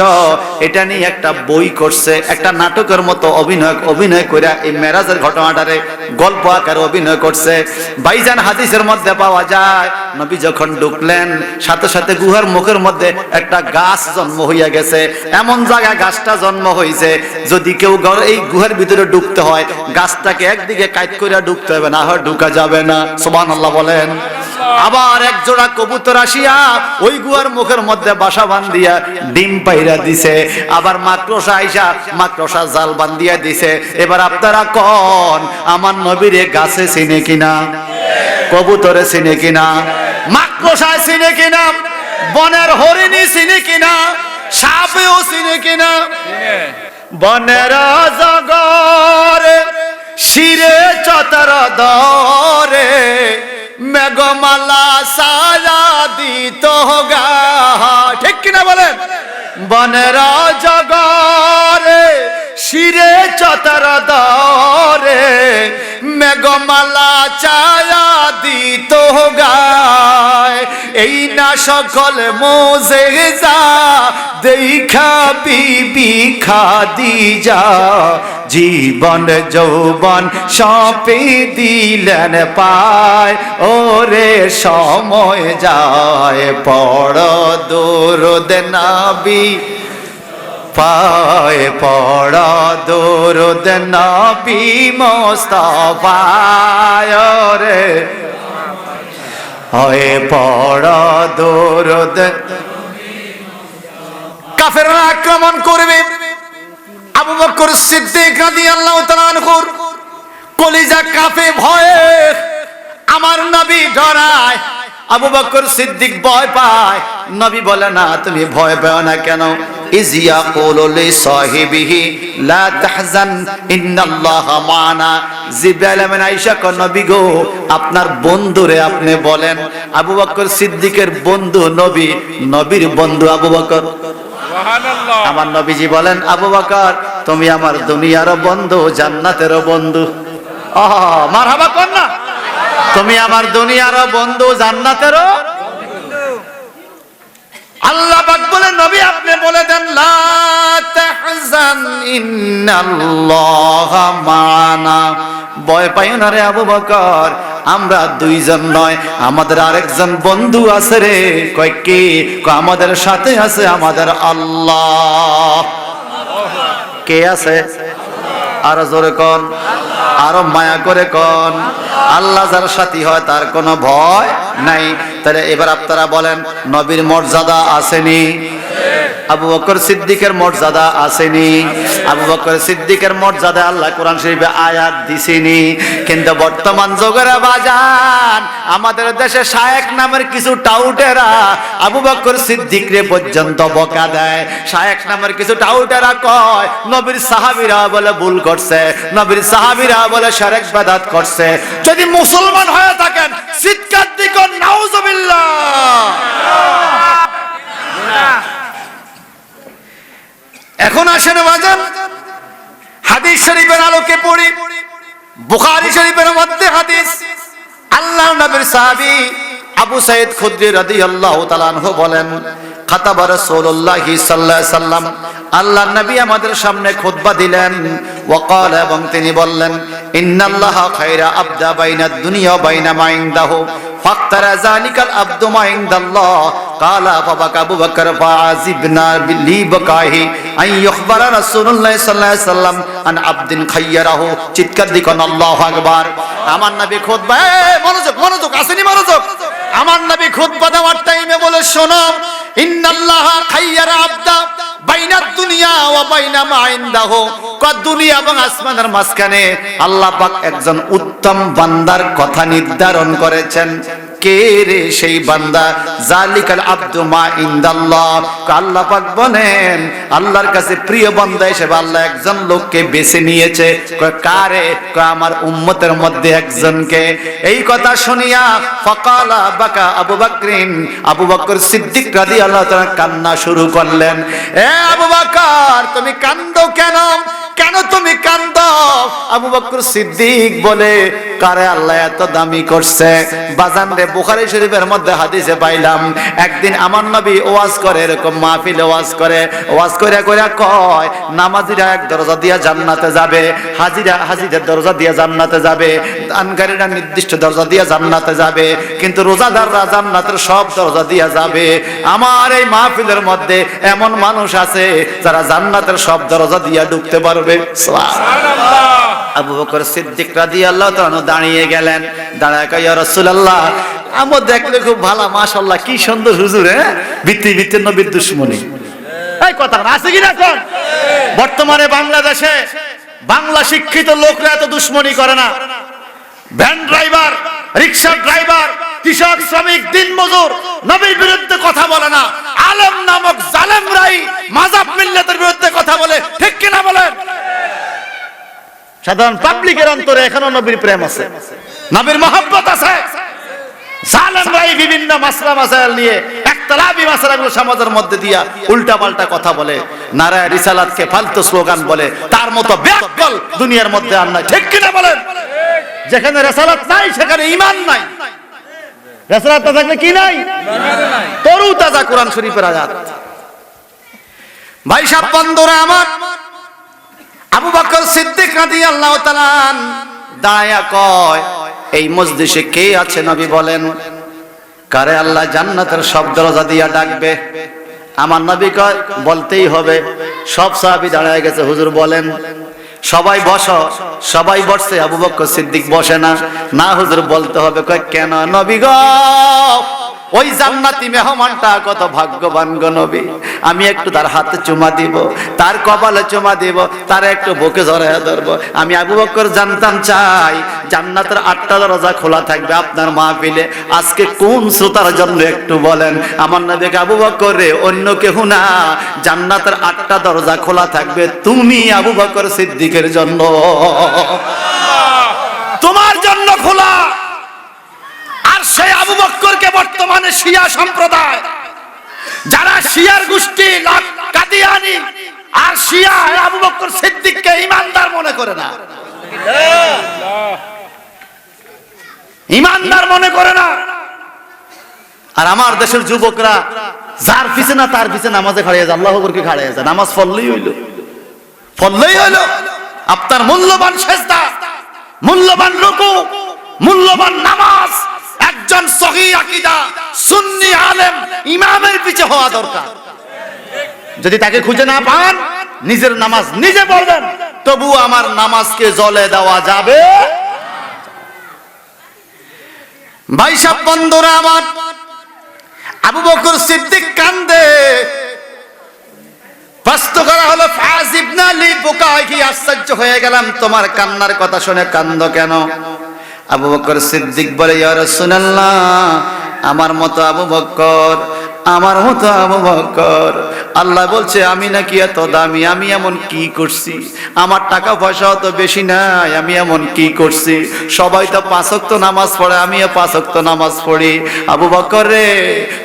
এটা নিয়ে একটা বই করছে, একটা নাটকের মতো অভিনয় করে এই মেরাজের ঘটনাটারে গল্প আকারে অভিনয় করছে। ভাইজান হাদিসের মধ্যে পাওয়া যায় নবী যখন ঢুকলেন সাথে সাথে গুহার মুখের মধ্যে একটা গাছ জন্ম হইয়া গেছে। এমন জায়গায় গাছটা জন্ম হইছে, যদি কেউ এই গুহার ভিতরে ঢুকতে হয় গাছটাকে একদিকে কাট করে ঢুকতে হবে, না হয় ঢুকা যাবে না। সুবহানাল্লাহ বলেন। আবার এক জোড়া কবুতর আসিয়া ওই গুহার মুখের মধ্যে বাসা বান্ধিয়া ডিম পাইরা দিছে। আবার মাকড়সা আইসা মাকড়সা জাল বান্ধিয়া দিছে। এবার আপনারা কোন আমার নবীরে গাছে চিনে কিনা, কবুতরে চিনে কিনা, মাকড়সা চিনে কিনা, বনের হরিণী চিনে কিনা, সাপেও চিনে কিনা? বনের জগরে শিরে চতর দরে মেঘমালা সায়া দিত গা, ঠিক কিনা বলেন? বনের জগরে শিরে চতর দরে মেঘমালা ছায়া দিত গায়, এই না সকল মোজেজা দেখা বিবি খাদিজা জীবন যৌবন সঁপে দিলেন পায়, ওরে সময় যায় পড় দরুদ নবী পায়, পড় দরুদ নবী মুস্তাফা রে, হয় পড় দরুদ। কাফেররা আক্রমণ করবে, আবু বকর সিদ্দিক রাদিয়াল্লাহু তাআলা আনহুর কলিজা কাঁপে ভয়ে, আমার নবী ডরায়, আবু বকর সিদ্দিক ভয় পায়। নবী বলে না তুমি ভয় পেও না কেন? ইয ইয়াকুলু লিসাহিবিহি লা তাহজান ইন্নাল্লাহা মা'ানা, জিবরাইল আমিন আয়েশা কো নবী গো আপনার বন্ধুরে আপনি বলেন। আবু বকর সিদ্দিকের বন্ধু নবী, নবীর বন্ধু আবু বকর। সুবহানাল্লাহ। আমার নবীজি বলেন আবু বকর তুমি আমার দুনিয়ারও বন্ধু জান্নাতেরও বন্ধু। মারহাবা কোন না, তুমি আমার দুনিয়ারও বন্ধু জান্নাতেরও বন্ধু। আল্লাহ পাক বলে নবী আপনি বলে দেন লা তাহজান ইন্নাল্লাহা মা'ানা, ভয় পাইও না রে আবু বকর, আমরা দুইজন নয় আমাদের আরেকজন বন্ধু আছে রে। কয় কে? কয় আমাদের সাথে আছে আমাদের আল্লাহ। কে আছে? আরো জোরে কোন, আরো মায়া করে কোন। আল্লাহ যার সাথী হয় তার কোনো ভয় নাই। তাহলে এবার আপনারা বলেন নবীর মর্যাদা আসেনি? আবু বকর সিদ্দিকের মর্যাদা আসেনি? আবু বকর সিদ্দিকের মর্যাদা আল্লাহ কোরআন শরীফে আয়াত দিছেনি। কিন্তু বর্তমান যুগের বাজান আমাদের দেশে শায়েখ নামের কিছু টাউটেরা আবু বকর সিদ্দিকরে পর্যন্ত বকা দেয়। শায়েখ নামের কিছু টাউটেরা কয় নবীর সাহাবীরা বলে ভুল করছে, নবীর সাহাবীরা বলে শিরক বিদআত করছে। যদি মুসলমান হয়ে থাকেন চিৎকার দিবেন নাউজুবিল্লাহ। এখন আসেন বাজান হাদিস শরীফের আলোকে পড়ি। বুখারী শরীফের মধ্যে হাদিস, আল্লাহর নবীর সাহাবী আবু সাঈদ খুদরি রাদিয়াল্লাহু তাআলা আনহু বলেন খাতাবা রাসূলুল্লাহ সাল্লাল্লাহু আলাইহি সাল্লাম, আল্লাহর নবী আমাদের সামনে খুতবা দিলেন। ওয়াকাল, এবং তিনি বললেন ইন্নাল্লাহা খায়রা আবদা বাইনাদ দুনিয়া ওয়া বাইনা মা ইনদাহু ফাক্তারা যালিকাল আবদু মা ইনদাল্লাহ। কালা ফাবাকা আবু বকর ফাযিবনা বিলি বকাহি আন ইখবারা রাসূলুল্লাহ সাল্লাল্লাহু আলাইহি সাল্লাম আন আবদিন খায়রাহু। চিৎকার দিবেন আল্লাহু আকবার। আমার নবী খুতবা, মনোযোগ মনোযোগ, আসেনি মনোযোগ। আমার নবী খুতবা দেওয়ার টাইমে বলে শোনো ইন্নাল্লাহা খায়রা আবদা বাইনাদ দুনিয়া ওয়া বাইনা মা ইনদাহু, দুনিয়া এবং আসমানের মাঝখানে আল্লাহ পাক একজন উত্তম বান্দার কথা নির্ধারণ করেছেন। কে রে সেই বান্দা? জালিকাল আবদু মা ইনদাল্লাহ। আল্লাহ পাক বলেন আল্লাহর কাছে প্রিয় বান্দা হিসেবে আল্লাহ একজন লোককে বেছে নিয়েছে। কারে? আমার উম্মতের মধ্যে একজনকে। এই কথা শুনিয়া ফাকালা বাকা আবু বকরিন, আবু বকর সিদ্দিক রাদিয়াল্লাহু তাআলা কান্না শুরু করলেন। এ আবু বকর তুমি কান্দো কেন? কেন তুমি কান্দো? আবু বকর সিদ্দিক বলে কারে আল্লাহ এত দামি করছে। বাজান রে বুখারী শরীফের মধ্যে হাদিসে পাইলাম একদিন আমার নবী ওয়াজ করে, এরকম মাহফিলে ওয়াজ করে, ওয়াজ করে কইরা কয় নামাজীরা এক দরজা দিয়া জান্নাতে যাবে, হাজিদের দরজা দিয়া জান্নাতে যাবে, দানকারীরা নির্দিষ্ট দরজা দিয়া জান্নাতে যাবে, কিন্তু রোজাদাররা জান্নাতের সব দরজা দিয়া যাবে। আমার এই মাহফিলের মধ্যে এমন মানুষ আছে যারা জান্নাতের সব দরজা দিয়া ঢুকতে পারবে। সুবহানাল্লাহ। আবু বকর সিদ্দিক রাদিয়াল্লাহু তাআলা দাঁড়িয়ে গেলেন। দাঁড়ায় কয় ইয়া রাসূলুল্লাহ, আমো দেখলে খুব ভালো, মাশাআল্লাহ কি সুন্দর হুজুর। ভিত্তি নবীর দুশমনী এই কথা আছে কি না? কোন বর্তমানে বাংলাদেশে বাংলা শিক্ষিত লোকরা এত দুশমনী করে না। ভ্যান ড্রাইভার, রিকশা ড্রাইভার, কৃষক, শ্রমিক, দিনমজুর নবীর বিরুদ্ধে কথা বলে না। আলেম নামক জালেমরাই মাযহাব মিল্লাতের বিরুদ্ধে কথা বলে, ঠিক কি না বলেন? সাধারণ পাবলিকের অন্তরে এখনো নবীর প্রেম আছে, নবীর মহব্বত আছে। জালেমরাই বিভিন্ন মাসলা মাসাইল নিয়ে একতলাফি মাসলাগুলো সমাজের মধ্যে দিয়া উল্টা পাল্টা কথা বলে, নারায়ে রিসালাতকে ফালতু স্লোগান বলে। তার মতো ব্যাককল দুনিয়ার মধ্যে আর নাই, ঠিক কিনা বলেন? যেখানে রিসালাত নাই সেখানে ঈমান নাই। রিসালাত না থাকলে কি নাই? তরু তাজা কোরআন শরীফের আয়াত। ভাই সাহেব, বন্ধুরা আমার, আবু বকর সিদ্দিক রাদিয়াল্লাহু তাআলা দাঁড়ায়া কয়, এই মজলিসে কে আছে নবী বলেন? কারে আল্লাহ জান্নাতের সব দরজা দিয়া ডাকবে? আমার নবী কয় বলতেই হবে। সব সাহাবী দাঁড়ায় গেছে, হুজুর বলেন। সবাই বসো, সবাই বসছে, আবু বকর সিদ্দিক বসে না। না হুজুর বলতে হবে। কয় কেন? নবী গো, ওই জান্নাতি মেহমানটা কত ভাগ্যবান গো নবী। আমি একটু তার হাতে চুমা দিব, তার কপালে চুমা দিব, তার একটু বুকে জড়াইয়া ধরবো। আমি আবু বকর জানতাম চাই জান্নাতের 8টা দরজা খোলা থাকবে আপনার মাহফিলে। আজকে কোন শ্রোতার জন্য একটু বলেন? আমার নবীকে আবু বকর রে, অন্য কেউ না, জান্নাতের 8টা দরজা খোলা থাকবে তুমি আবু বকর সিদ্দিকের জন্য, তোমার জন্য খোলা। আর সেই আবু বকরকে বর্তমানে শিয়া সম্প্রদায়, যারা শিয়ার গোষ্ঠী কাদিয়ানি আর শিয়া, আবু বকর সিদ্দিককে ঈমানদার মনে করে না, ঈমানদার মনে করে না। আর আমার দেশের যুবকরা যার পিছে না তার পিছে নামাজে খাড়িয়ে যায়, আল্লাহু আকবার কে খাড়িয়ে যায়, নামাজ পড়লেই হইল, পড়লেই হইল। আপনার মূল্যবান সেজদা, মূল্যবান রুকু, মূল্যবান নামাজ একজন সহিহ আকীদা সুন্নি আলেম ইমামের পিছে হওয়া দরকার। যদি তাকে খুঁজে না পান, নিজের নামাজ নিজে পড়বেন, তবু আমার নামাজকে জ্বলে দেওয়া যাবে। ভাই সাহেব, বন্ধুরা আমার, আবু বকর সিদ্দিক কান্দে। প্রশ্ন করা হলো ফাজ ইবনে আলী বুকায়, কি আশ্চর্য হয়ে গেলাম তোমার কান্নার কথা শুনে, কান্দো কেন? আবু বকর সিদ্দিক বলে, ইয়া রাসূলুল্লাহ, আমার মতো আবু বকর, আমার মতো আবু বকর, আল্লাহ বলছে আমি নাকি এত দামি, আমি এমন কি করছি? আমার টাকা পয়সা তো বেশি নাই, আমি এমন কি করছি? সবাই তো 5 ওয়াক্ত নামাজ পড়ে, আমিও 5 ওয়াক্ত নামাজ পড়ি। আবু বকর রে,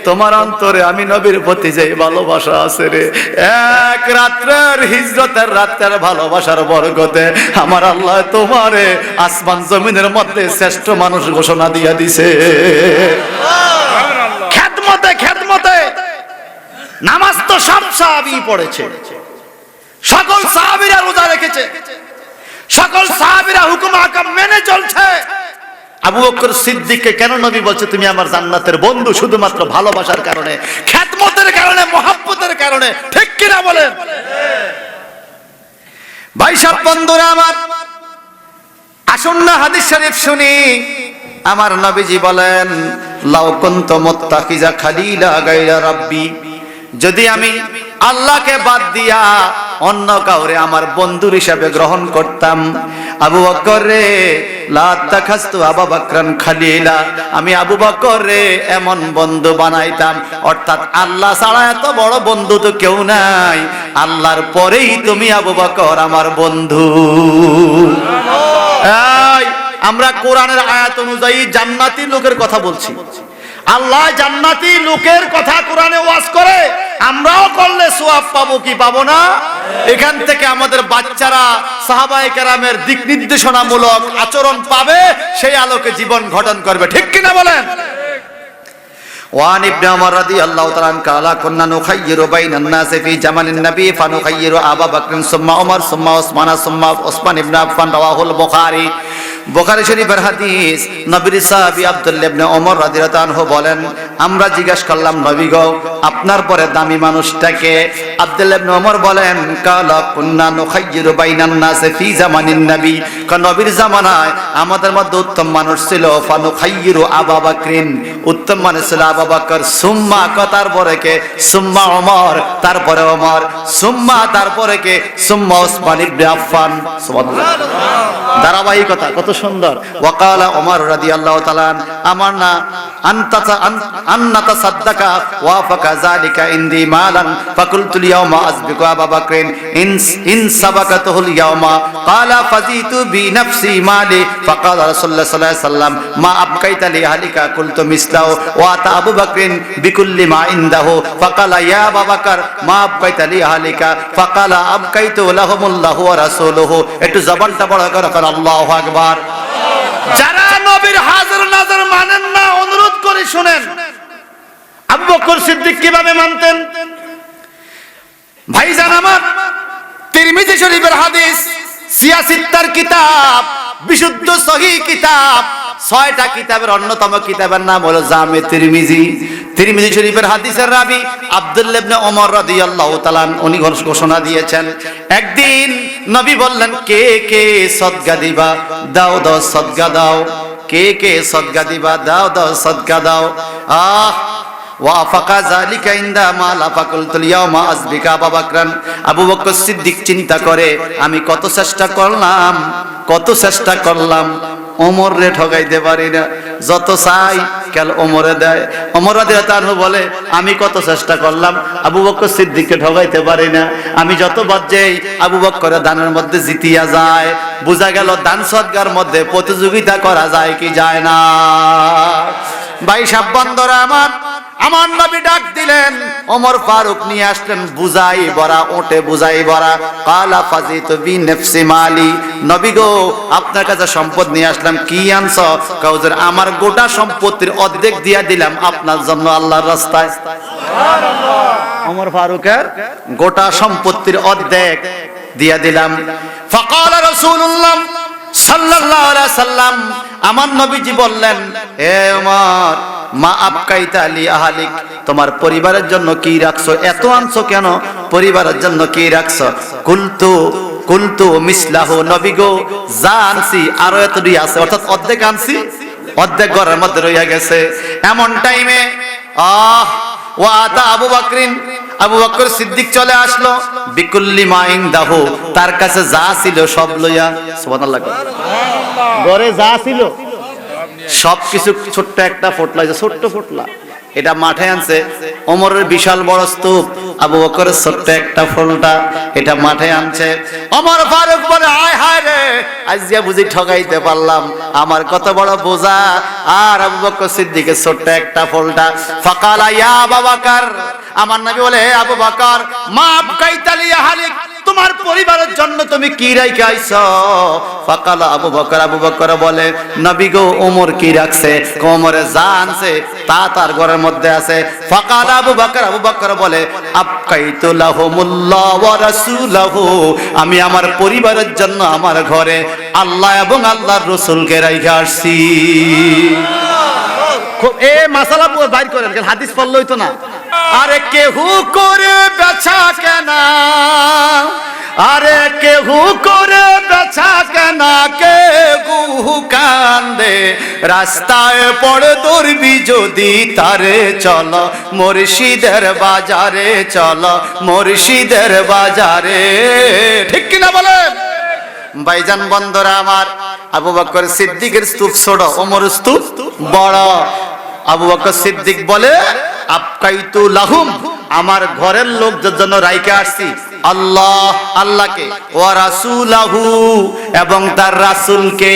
তোমার অন্তরে আমি নবীর প্রতি যে ভালোবাসা আছে রে, এক রাত্রের হিজরতের রাতের ভালোবাসার বরকতে আমার আল্লাহ তোমারে আসমান জমিনের মধ্যে শ্রেষ্ঠ মানুষ ঘোষণা দিয়া দিছে। খেদমতে খেদমতে নামাজ তো সব সাহাবী পড়েছে, সকল সাহাবীরা রোজা রেখেছে, সকল সাহাবীরা হুকুম আহকাম মেনে চলছে। আবু বকর সিদ্দিককে কেন নবী বলছে তুমি আমার জান্নাতের বন্ধু? শুধুমাত্র ভালোবাসার কারণে, খেদমতের কারণে, মহব্বতের কারণে, ঠিক কিনা বলেন? ভাই সাহেব, বন্ধুরা আমার, আসুন না হাদিস শরীফ শুনি। আমার নবীজি বলেন, লাউ কুনতু মুত্তাখিজা খালিলা গায়রা রাব্বি, যদি আমি আল্লাহকে বাদ দিয়া অন্য কাউরে আমার বন্ধুর হিসাবে গ্রহণ করতাম, আবু বকর রে লা তাখাস্তু আবু বকরান খালিলা, আমি আবু বকর রে এমন বন্ধু বানাইতাম, অর্থাৎ আল্লাহ ছাড়া এত বড় বন্ধু তো কেউ নাই, আল্লাহর পরেই তুমি আবু বকর আমার বন্ধু। এই আমরা কোরআনের আয়াত অনুযায়ী জান্নাতি লোকের কথা বলছি। আল্লাহ জান্নাতি লোকের কথা কোরআনে ওয়াজ করে, আমরাও করলে সওয়াব পাবো কি পাবো না? এখান থেকে আমাদের বাচ্চারা সাহাবায়ে কেরামের দিক নির্দেশনামূলক আচরণ পাবে, সেই আলোকে জীবন গঠন করবে, ঠিক কিনা বলেন? وعن ابن عمر رضي الله تعالى عنه قال كنا نخير بين الناس في زمن النبي فنخير أبا بكر ثم عمر ثم عثمان ثم عثمان بن عفان رواه البخاري। বুখারী শরীফের হাদিস। নবীর সাহাবী আব্দুল্লাহ ইবনে ওমর রাদিয়াল্লাহু আনহু বলেন, আমরা জিজ্ঞাসা করলাম নবী গো, আপনার পরে দামি মানুষটাকে? আব্দুল্লাহ ইবনে ওমর বলেন, কালা কুন্না নুখাইয়িরু বাইনান নাস ফি জামানিন নবী, নবীর জামানায় আমাদের মধ্যে উত্তম মানুষ ছিল, ফানুখাইয়িরু আবু বকরিন, উত্তম মানুষ ছিল আবু বকর, সুম্মা তারপরে কে? সুম্মা ওমর, তারপরে ওমর, সুম্মা তারপরে কে? সুম্মা উসমান ইবনে আফফান। সুবহানাল্লাহ, ধারাবাহিকতা কত সুন্দর। ওয়াকালা ওমর রাদিয়াল্লাহু তাআলা আমারনা আন্নাতা সাদ্দাকা ওয়া ফাকা যালিকা ইনদি মালান ফাকুলতুল ইয়াওমা আসবিকু আবু বকরিন ইন সাবাকাতুল ইয়াওমা ক্বালা ফাজিতু বিনাফসি মালি ফাকালা রাসূলুল্লাহ সাল্লাল্লাহু আলাইহি ওয়াসাল্লাম মা আবকাইতা লি আহলিকা কুলতু মিসলাহু ওয়া তা আবু বকরিন বিকুল্লি মা ইনদাহু ফাকালা ইয়া আবু বকর মা আবকাইতা লি আহলিকা ফাকালা আবকাইতু লাহুমুল্লাহু ওয়া রাসূলুহু। একটু জবানটা বড় করে আল্লাহু আকবার। যারা নবীর হাজির নাজর মানেন না, অনুরোধ করে শুনেন আবু বকর সিদ্দিক কিভাবে মানতেন। ভাইজান আমার, তিরমিজি শরীফের হাদিস, সিয়াসিত্তার কিতাব, বিশুদ্ধ সহিহ কিতাব, 6টা কিতাবের অন্যতম কিতাবের নাম হলো জামে তিরমিজি। তিরমিজি শরীফের হাদিসের রাবী আব্দুল্লাহ ইবনে ওমর রাদিয়াল্লাহু তাআলা উনি ঘোষণা দিয়েছেন, একদিন নবী বললেন, কে কে সদকা দিবা, দাও দাও সদকা দাও। কে কে সদকা দিবা, দাও দাও সদকা দাও। ওয়াফাকা যালিকা ইনদা মা লা ফাকুলতুল ইয়াওমা আসবিকা আবু বকর। আবু বকর সিদ্দিক চিন্তা করে, আমি কত চেষ্টা করলাম ওমর রে ঠগাইতে পারি না, যত চাই কেন ওমরে দেয়। ওমর রাদিয়াল্লাহু আনহু বলে, আমি কত চেষ্টা করলাম আবু বকর সিদ্দিককে ঠগাইতে পারি না, আমি যতবার যেই আবু বকরের দানের মধ্যে জিতিয়া যায়। বোঝা গেল দান সদকার মধ্যে প্রতিযোগিতা করা যায় কি যায় না। ভাই সাহেব বন্ধুরা আমার নবী ডাক দিলেন, ওমর ফারুক নিয়ে আসলেন বুঝাই ভরা, ওটে বুঝাই ভরা। কালা ফাজিতু বিনাফসি মালি, নবী গো আপনার কাছে সম্পদ নিয়ে আসলাম, কি আনছো? হুজুর আমার গোটা সম্পত্তির অর্ধেক দিয়া দিলাম আপনার জন্য আল্লাহর রাস্তায়। সুবহানাল্লাহ। ওমর ফারুকের গোটা সম্পত্তির অর্ধেক দিয়া দিলাম। ফাকালা রাসূলুল্লাহ সাল্লাল্লাহু আলাইহি সাল্লাম, আমার নবীজি বললেন, হে ওমর, মা আবকাইতা লি আহলিক, তোমার পরিবারের জন্য কি রাখছো? এত আনছো কেন? পরিবারের জন্য কি রাখছো? কুলতু মিসলাহু, নবী গো যা আনছি আরো এতই আছে, অর্থাৎ অর্ধেক আনছি, অর্ধেক ঘরের মধ্যে রইয়া গেছে। এমন টাইমে ওয়া আতা আবু বকরিন, আবু বকর সিদ্দিক চলে আসলো, বিকুল্লি মা ইনদাহু, তার কাছে যা ছিল সব লইয়া। সুবহানাল্লাহ। ঘরে যা ছিল সবকিছু, ছোট্ট একটা ফোটলা, ছোট্ট ফোটলা, এটা মাঠে আনছে। ওমরের বিশাল বড় স্তূপ, আবু বকরের ছোট্ট একটা ফোলটা, এটা মাঠে আনছে। ওমর ফারুক বলে, হায় হায় রে, আজকে বুঝি ঠগাইতে পারলাম, আমার কত বড় বোঝা। আর আবু বকর সিদ্দিকের ছোট্ট একটা ফোলটা। ফাকালা ইয়া আবু বকর, আমার নবী বলে, হে আবু বকর, মা আবকাইতা লি আহলিক, তোমার পরিবারের জন্য তুমি কি রাইখা আইছো? ফাকালা আবু বকর বলে, নবী গো ওমর কি রাখছে? ওমরে যা আনছে তা তার ঘরের মধ্যে আছে। ফাকালা আবু বকর বলে, আবকাইতু লাহুমুল্লাহ ওয়া রাসূলুহু, আমি আমার পরিবারের জন্য আমার ঘরে আল্লাহ এবং আল্লাহর রাসূলকে রাইখা আসছি। এ মাসালা বাইর করেন, হাদিস পড়লই তো না। আরে কেহু করে বেচা কেনা, আরে কেহু করে বেচা কেনা, কেহু কান্দে রাস্তায় পড়ে দৌড়বি যদি তারে, চলো মুর্শিদের বাজারে, চলো মুর্শিদের বাজারে। ঠিক কিনা বলেন ভাইজান বন্ধুরা আমার? আবু বকর সিদ্দিকের স্তূপ ছোট, ওমর স্তূপ বড়। আবু বকর সিদ্দিক বলে, আবকাইতু লাহুম, আমার ঘরের লোকদের জন্য রাইখা আসছি আল্লাহকে, ওয়া রাসূলুহু, এবং তার রাসূলকে।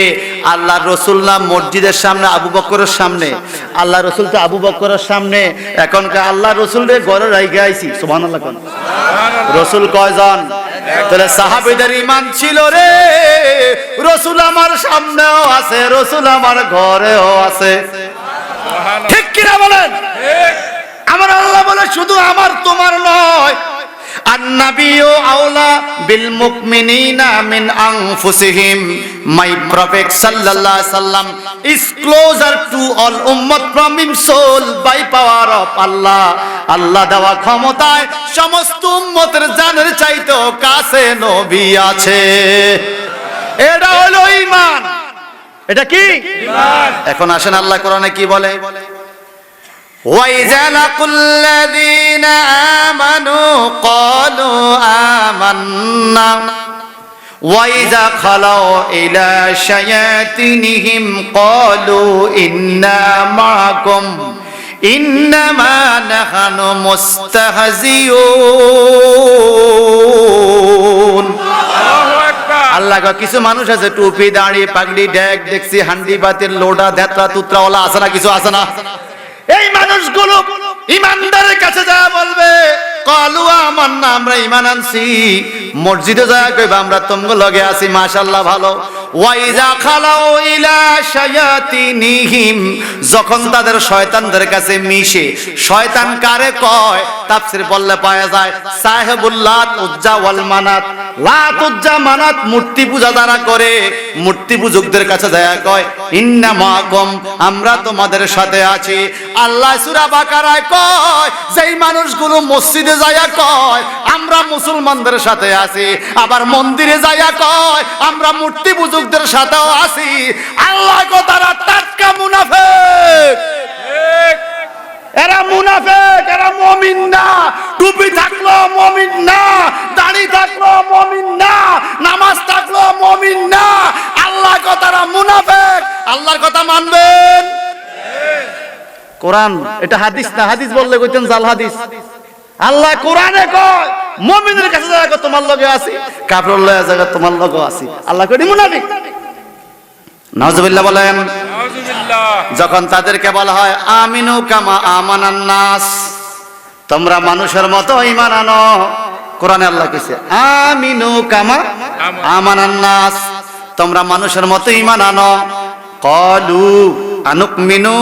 আল্লাহর রাসূল না মসজিদের সামনে, আবু বকরের সামনে, আল্লাহ রাসূল তো আবু বকরের সামনে, এখনকার আল্লাহর রাসূলের ঘরে রাইখা আইছি। সুবহানাল্লাহ। কোন রাসূল কয়জন? তাহলে সাহাবীদের ঈমান ছিল রে, রাসূল আমার সামনেও আছে, রাসূল আমার ঘরেও আছে। ঠিক কিনা বলেন? আমার আল্লাহ বলে, শুধু আমার তোমার নয়, আন-নাবিয়্যু আওলা বিল মুমিনিনা মিন আনফুসিহিম, মাই প্রফেট সাল্লাল্লাহু আলাইহি সাল্লাম is closer to all ummah from his soul by power of Allah. আল্লাহ দেওয়া ক্ষমতায় সমস্ত উম্মতের জানের চাইতেও কাছে নবী আছে। এটা হলো ঈমান। এটা কি ঈমান? এখন আসেন আল্লাহ কোরআনে কি বলে, وَإِذَا لَقُوا الَّذِينَ آمَنُوا قَالُوا آمَنَّا ওয়াইজা খালাউ ইলা শায়াতিনহিম ক্বালু ইন্না মাআকুম ইন্নামা নাহনু মুস্তাহজিউন। আল্লাহ কয় কিছু মানুষ আছে টুপি দাড়ি পাগড়ি ড্যাগ দেখছি হান্ডি বাতির লোডা দেতরা তুতরাওয়ালা আছে না, কিছু আছে না? এই মানুষগুলো ইমানদারের কাছে যা বলবে ক্বালু আমান্না, আমরা ঈমান আনছি। মসজিদে যা কইবা আমরা তোমার লগে আছি, মাশাআল্লাহ ভালো। ওয়াইজা খালাউ ইলা শায়াতিনহিম, যখন তাদের শয়তানদের কাছে মিশে, শয়তান কারে কয়? তাফসীর বললে পাওয়া যায় সাহেবুল লাত উজ্জা ওয়াল মানাত। লাত উজ্জা মানাত মূর্তি পূজা যারা করে, মূর্তি পূজকদের কাছে যায় কয় ইন্না মাআকুম, আমরা তোমাদের সাথে আছি। আল্লাহ সূরা বাকারায় কয় যেই মানুষগুলো মসজিদে যায়া কয় আমরা মুসলমানদের সাথে আছি, আবার মন্দিরে যায়া কয় আমরা মূর্তি পূজকদের সাথেও আছি, আল্লাহ কো তারা টাটকা মুনাফিক। এরা মুনাফিক, এরা মুমিন না। টুপি থাকলো মুমিন না, দাড়ি থাকলো মুমিন না, নামাজ থাকলো মুমিন না। আল্লাহ কো তারা মুনাফিক। আল্লাহর কথা মানবেন? কোরআন, এটা হাদিস না। হাদিস বললে কইতেন জাল হাদিস। আল্লাহ কোরআনে কয় মুমিনের কাছে যারা তোমার লগে আছি, কাফেরের লগে যারা তোমার লগে আছি, আল্লাহ কয় মুনাফিক। নাউজুবিল্লাহ বলেন। যখন তাদেরকে বলা হয় আমিনু কামা আমানান নাস, তোমরা মানুষের মতো ঈমান আনো, কোরআনে আল্লাহ কইছে আমিনু কামা আমানান নাস, তোমরা মানুষের মতো ঈমান আনো। ক্বালু আনুকমিনু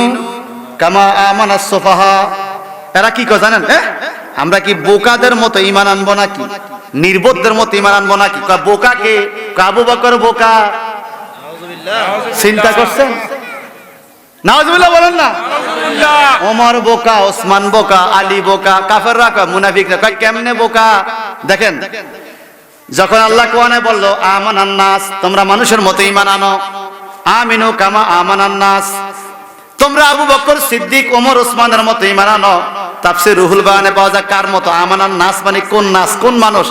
কামা আমানাস সুফাহা, এরা কি কয় জানেন? আমরা কি বোকাদের মতো ঈমান আনবো নাকি, নির্বোধদের মতো ঈমান আনবো নাকি? বোকা কে? আবু বকর বোকা। চিন্তা করছেন? নাউজুবিল্লাহ বলেন না। ওমর বোকা, ওসমান বোকা, আলী বোকা। কাফেররা কয়, মুনাফিকরা কয় কেমনে বোকা? দেখেন যখন আল্লাহ কোরআনে বলল আমানান নাস, তোমরা মানুষের মতো ঈমান আনো, আমিনু কামা আমানান নাস, তোমরা আবু বকর সিদ্দিক ওমর ওসমানের মতো ঈমান আনো। তাফসীর রুহুল বায়ানে পাওয়া যায় কার মতো? আমানান নাস মানে কোন নাস, কোন মানুষ?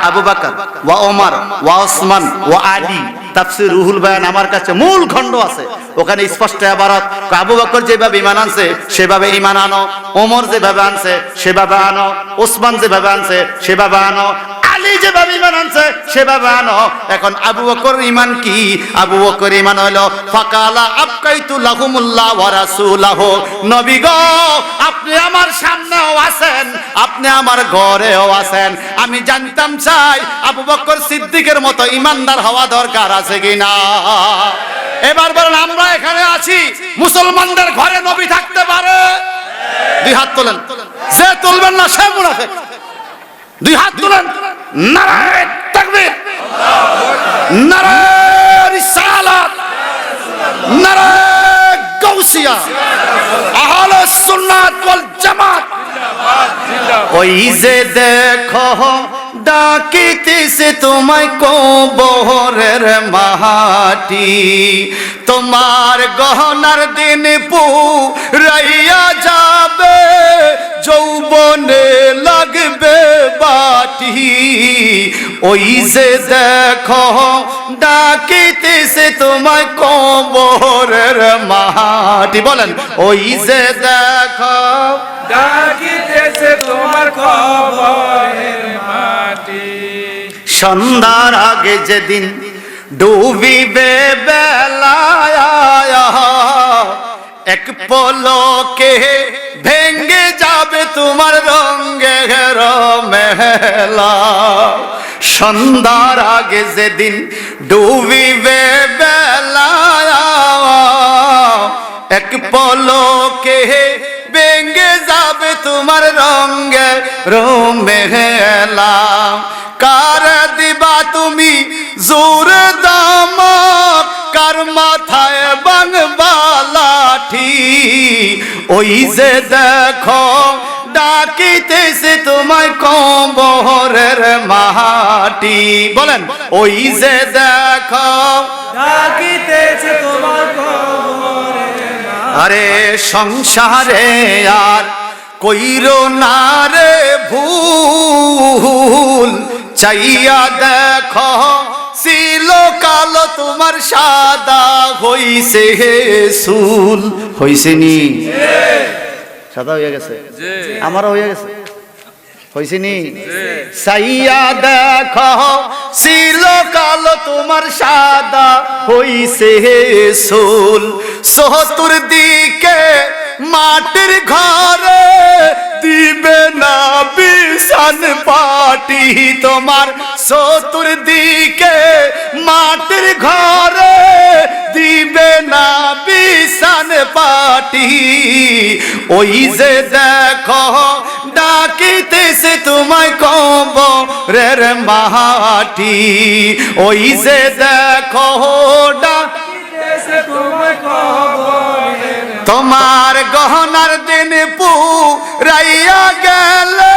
আবু বকর ওয়া ওমর ওয়া ওসমান ওয়া আলী। তাফসীর রুহুল বায়ান আমার কাছে মূল খণ্ড আছে, ওখানে স্পষ্ট ইবারত। আবু বকর যেভাবে ঈমান আনছে সেভাবে ঈমান আনো, ওমর যেভাবে আনছে সেভাবে আনো, ওসমান যেভাবে আনছে সেভাবে আনো, আলী যেভাবে ঈমান আনছে সেভাবে আনো। এখন আবু বকর ঈমান কি? আবু বকর ঈমান হলো ফাকালা আবকাইতু লাহুমুল্লাহ ওয়া রাসূলুহু, নবী গো আপনি আমার সামনেও আছেন, আপনি আমার ঘরেও আছেন, আমি জানতাম চাই আবু বকর সিদ্দিকের মতো ঈমানদার হওয়া দরকার আছে কিনা। এবার বলেন আমরা এখানে আছি, মুসলমানদের ঘরে নবী থাকতে পারে? দুই হাত তোলেন, যে তুলবেন না সে মুনাফিক। দুই হাত তুলেন। নারায়ে তাকবীর, নারায়ে রিসালাত, নারায়ে গাউসিয়া, আহলে সুন্নাত ওয়াল জামাত। ওই যে দেখো ডাকিতেছে তোমায় কবরের মাটি, তোমার গহনার দিন পুরাইয়া যাবে, যৌবনে লাগবে বাটি। ওই যে দেখো ডাকিতেছে তোমায় কবরের মাটি, বলেন ওই যে দেখো ডাকিতেছে তোমার কবরের মাটি। সন্ধ্যার আগে যেদিন ডুবিবে বেলা, এক পলকে ভেঙ্গে যাবে তোমার রঙের মেলা। সন্ধ্যার আগে যেদিন ডুবিবে বেলা, এক পলকে ভেঙ্গে যাবে তোমার রঙের মেলা। কার দিবা তুমি জোর দাম, কার মাথায় বাংবা লাঠি। ওই যে দেখো ডাকিতেছে তোমায় কবরের মাটি, বলেন ওই যে দেখো ডাকিতেছে তোমার কবরের মাটি। আরে সংসারে আর কইরো না রে ভুল, চাইয়া দেখো কালো তোমার সাদা হইছে চুল। হইছে নি? সাদা হয়ে গেছে, আমারও হয়ে গেছে। হইছে নি? সাইয়া দেখো ছিল কালো তোমার সাদা হইছে চুল। চতুর্দিকে মাটির ঘরে দিবে না বিছান পাটি তোমার। চতুর্দিকে মাটির ঘরে দিবে না বিছান পাটি। ওই যে দেখো ডাকিতেছে তোমায় কবরের মাটি। ওই যে দেখো ডাকিতেছে তোমায় কবরের মাটি। তোমার গহনার দিন পুরাইয়া গেলে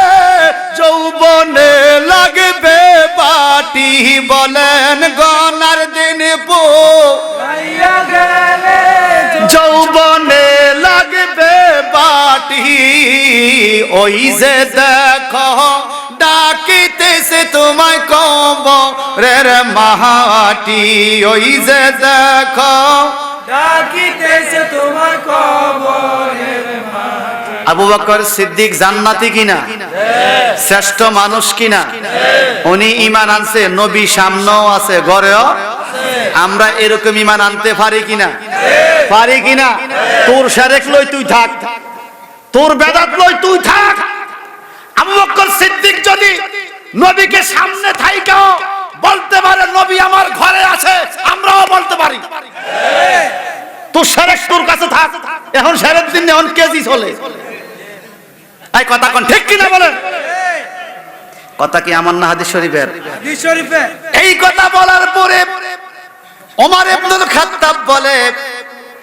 যৌবনে লাগবে বাটি। বলেন গহনার দিন পুরাইয়া গেলে যৌবনে লাগবে বাটি। ওই যে দেখো ডাকিতেছে তোমায় কবরের মাটি। ওই যে দেখো ডাকিতেছে তোমার কবরের মাটি। আবু বকর সিদ্দিক জান্নাতি কিনা? শ্রেষ্ঠ মানুষ কিনা? উনি ঈমান আনছে, নবী সামনেও আছে, ঘরেও। আমরা এরকম ঈমান আনতে পারি কিনা? পারি কিনা? তোর শারেক লই তুই থাক, তোর বেদাত লই তুই থাক। আবু বকর সিদ্দিক যদি নবীকে সামনে থাইকাও বলতে পারে নবী আমার ঘরে আছে, আমরাও বলতে পারি। তোর শারেক তোর কাছে থাক। এখন শারেক দিন এখন কেজি চলে। এই কথা কোন ঠিক কিনা বলেন? কথা কি আমার না হাদিস শরীফের? হাদিস শরীফে। এই কথা বলার পরে ওমর ইবনুল খাত্তাব বলে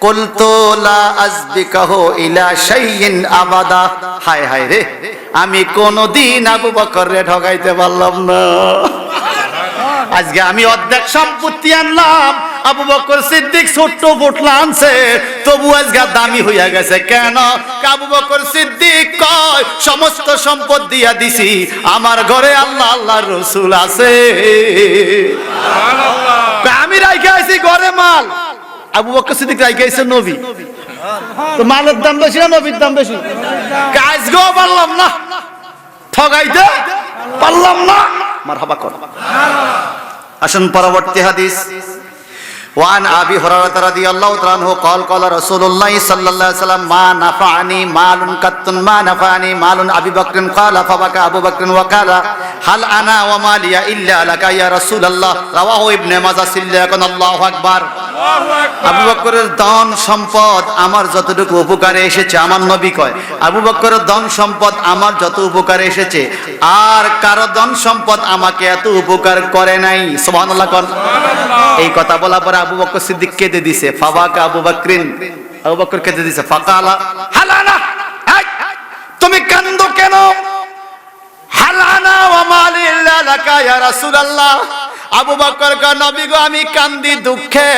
কুলতু লা আযবিকাহু ইলা শাইইন আবাদা। হায় হায় রে, আমি কোনদিন আবু বকররে ঠকাইতে পারলাম না। আজকে আমি অর্ধেক সম্পত্তি আনলাম, আবু বকর সিদ্দিক ছোট্ট বোতলা আনছে, তবু আজকে দামি হইয়া গেছে। কেন? আবু বকর সিদ্দিক কয় সমস্ত সম্পদ দিয়া দিছি, আমার ঘরে আল্লাহ আল্লাহর রাসূল আছে। আমি রাইখে আইছি ঘরে মাল, আবু বকর সিদ্দিক রাইখে আইছে নবী। তো মালের দাম বেশি না নবীর দাম বেশি? আজকেও পারলাম না, ঠগাইতে পারলাম না। মারহাবা কর। আসুন পরবর্তী হাদিস। وعن أبي هريرة رضي الله تعالى عنه قال قال رسول الله صلى الله عليه وسلم ما نفعني مال قط ما نفعني مال أبي بكر قال فبكى أبو بكر وقال هل أنا ومالي إلا لك يا رسول الله رواه ابن ماجه সিল্লাকুন আল্লাহু আকবার। আবু বকরের ধন সম্পদ আমার যতটুকু উপকারে এসেছে, আমার নবী কয় আবু বকরের ধন সম্পদ আমার যত উপকারে এসেছে আর কারো ধন সম্পদ আমাকে এত উপকার করে নাই। সুবহানাল্লাহ কোন। এই কথা বলার পরে আবু বকর সিদ্দিক কেঁদে দিছে। ফাবাকা আবু বকরিন, আবু বকর কেঁদে দিছে। ফাকালা হালানা, তুমি কান্দো কেন? হালানা ওয়া মালি ইল্লা লাকা ইয়া রাসূলুল্লাহ। আবু বকর কয় নবী গো আমি কান্দি দুঃখে,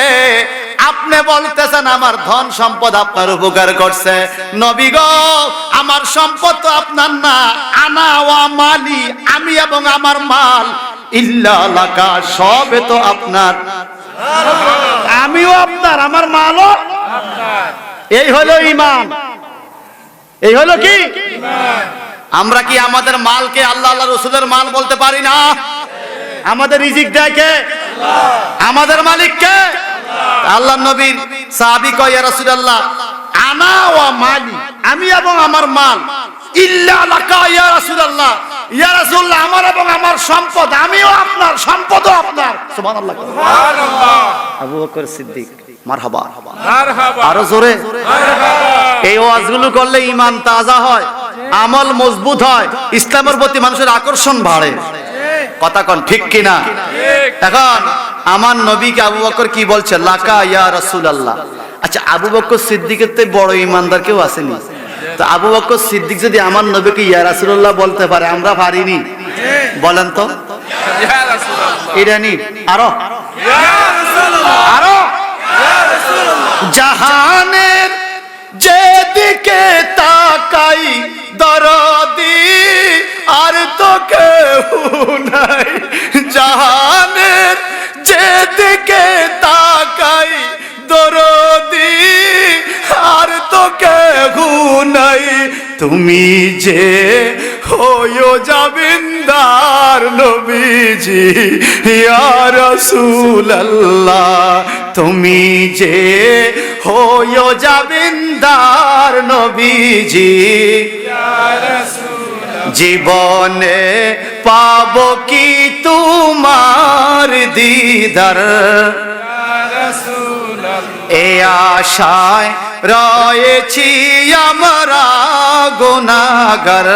আপনি বলতেছেন আমার ধন সম্পদ আপনার উপকার করছে। নবী গো আমার সম্পদ তো আপনার না, আনা ওয়া মালি, আমি এবং আমার মাল, ইল্লা লাকা, সবে তো আপনার, আমিও আপনার, আমার মালও আপনার। এই হলো ঈমান। এই হলো কি ঈমান। আমরা কি আমাদের মালকে আল্লাহ আল্লাহ রাসূলের মাল বলতে পারি না? আমাদের রিজিক দেয় কে? আল্লাহ। আমাদের মালিক কে? আল্লাহ। আল্লাহর নবীর সাহাবী কয় ইয়া রাসূলুল্লাহ আনা ওয়া মালি, আমি এবং আমার মাল, ইল্লা লাকা ইয়া রাসূলুল্লাহ, ইয়া রাসূলুল্লাহ আমার এবং আমার সম্পদ, আমিও আপনার, সম্পদও আপনার। সুবহানাল্লাহ সুবহানাল্লাহ। আবু বকর সিদ্দিক মারহাবা মারহাবা, আরো জোরে মারহাবা। এই ওয়াজগুলো করলে ঈমান তাজা হয়, আমল মজবুত হয়, ইসলামের প্রতি মানুষের আকর্ষণ বাড়ে। কথা কোন ঠিক কিনা? এখন আমার নবীকে আবু বকর কি বলছে? লাকা ইয়া রাসূলুল্লাহ। আচ্ছা আবু বকর সিদ্দিকের তো বড় ঈমানদার কেউ আসেনি, তো আবু বকর সিদ্দিক যদি আমার নবীকে ইয়া রাসূলুল্লাহ বলতে পারে, আমরা পারিনি? বলেন তো ইয়া রাসূলুল্লাহ। ইরানি আরো ইয়া রাসূলুল্লাহ, আরো ইয়া রাসূলুল্লাহ। জাহানের যেদিকে তাকাই দরদি আর তো কেউ নাই, জাহানের যেদিকে কেহু নাই, তুমি যে হইও জামিনদার নবীজি ইয়া রাসূলুল্লাহ, তুমি যে হইও জামিনদার নবীজি ইয়া রাসূলুল্লাহ। জীবনে পাবো কি তোমার দিদার, ইয়া রাসূলুল্লাহ। এ আশায় রয়েছি আমরা গুনাহগার,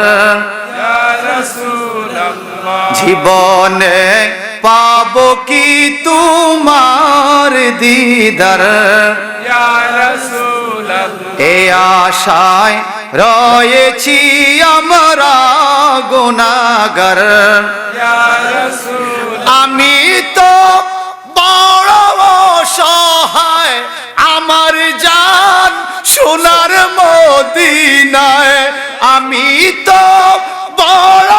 ইয়া রাসূলুল্লাহ। জীবনে পাবো কি তোমার দিদার, ইয়া রাসূলুল্লাহ। এ আশায় রয়েছি আমরা গুনাহগার। ইয়া রাসূলুল্লাহ। আমি তো বড় অসহায়, আমার জান সোনার মদিনায়, আমি তো বড়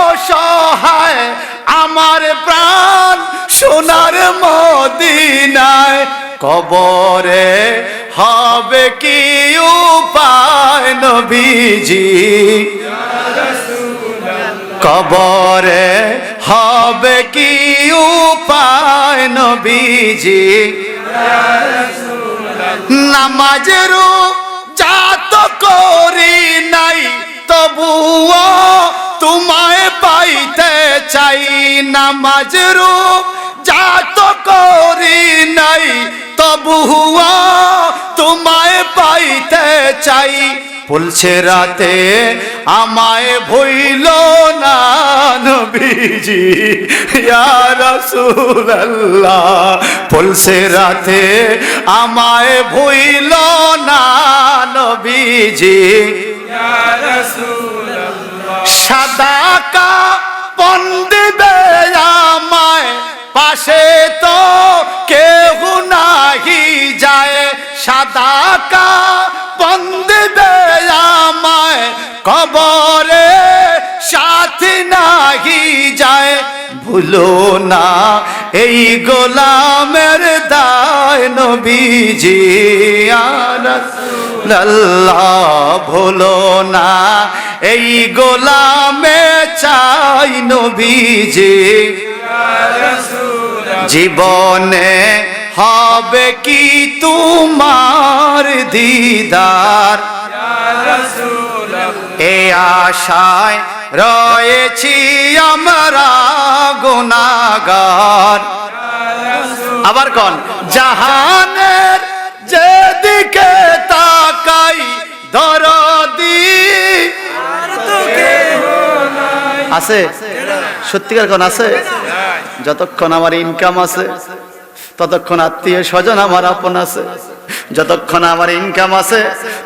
অসহায়, আমার প্রাণ সোনার মদিনায়, কবরে হবে কি উপায় নবীজি, কবরে হবে কি উপায় নবীজি, নামাজেরও জাত করি নাই, তবুও তোমায় পাইতে চাই, নামাজেরও জাত করি নাই, তবুও তোমায় পাইতে চাই, বলছে রাতে আমায় ভইল না নবীজি ইয়া রাসূলুল্লাহ, বলছে রাতে আমায় ভইল না নবীজি ইয়া রাসূলুল্লাহ। সাদা কাপন দিবে আমায়, পাশে তো কেহ নাহি যায়, সাদা কাপন দিবে আমায়, কবরে সাথী নাহি যায়, ভুলো না এই গোলামের দায় নবীজি ইয়া রাসূলুল্লাহ, ভুলো না এই গোলামে চাই নবীজি, জীবনে হবে কি তোমার দিদার, এ আশায় রয়েছি আমরা গুনাহগার। আবার কোন জাহানের যেদিকে তাকাই দরদি আছে, সত্যিকার কোন আছে, যতক্ষণ আমার ইনকাম আছে ততক্ষণ আত্মীয় স্বজন আমার আপন আছে, যতক্ষণ আমার ইনকাম আছে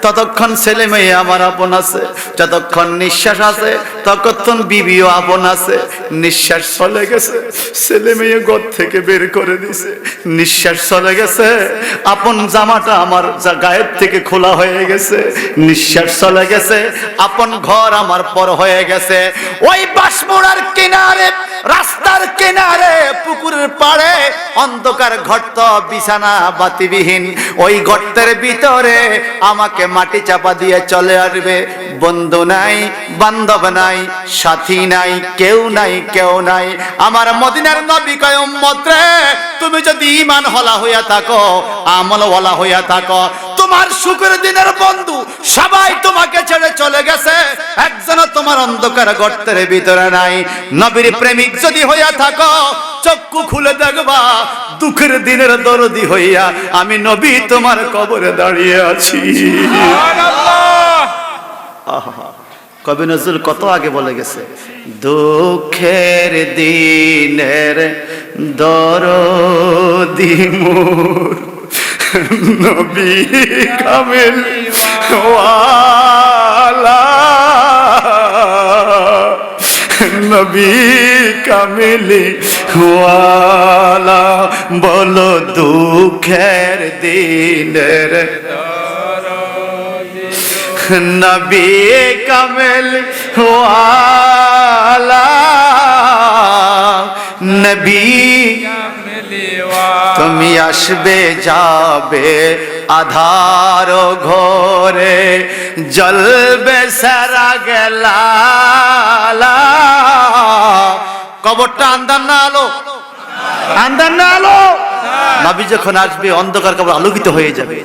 ততক্ষণ ছেলে মেয়ে আমার আপন আছে, যতক্ষণ নিঃশ্বাস আছে ততক্ষণ বিবিও আপন আছে, নিঃশ্বাস চলে গেছে ছেলে মেয়ে ঘর থেকে বের করে দিছে, নিঃশ্বাস চলে গেছে আপন জামাটা আমার গায়ের থেকে খোলা হয়ে গেছে, নিঃশ্বাস চলে গেছে আপন ঘর আমার পর হয়ে গেছে, ওই বাঁশমোড়ার কিনারে রাস্তার কিনারে পুকুরের পাড়ে অন্ধকার গর্ত বিছানা বাতিবিহীন, ওই গর্তের ভিতরে আমাকে মাটি চাপা দিয়ে চলে আসবে, বন্ধু নাই বান্ধব নাই সাথী নাই কেউ নাই কেউ নাই, আমার মদিনার নবী কয় উম্মত রে, তুমি যদি ঈমান হলা হইয়া থাকো আমল ওয়ালা হইয়া থাকো, তোমার সুখের দিনের বন্ধু সবাই তোমাকে ছেড়ে চলে গেছে, একজনও তোমার অন্ধকার গর্তের ভিতরে নাই, নবীর প্রেমিক যদি হইয়া থাকো চক্ষু খুলে দেখবা দুঃখের দিনের দরদি হইয়া আমি নবী তোমার কবরে দাঁড়িয়ে আছি। আহা, কবি নজরুল কত আগে বলে গেছে, দুঃখের দিনের দরদি মোর নবী কামিল ওয়ালা, নবী কামিলি ওয়ালা, বলো দুঃখের দিনের নবী কামিল ওয়ালা, নবী তুমি আসবে যাবে আধার ঘরে জ্বলবে সারা গেলা। কবরটা আন্দার না আলো, আন্দার না আলো। নবী যখন আসবে অন্ধকার কবর আলোকিত হয়ে যাবে।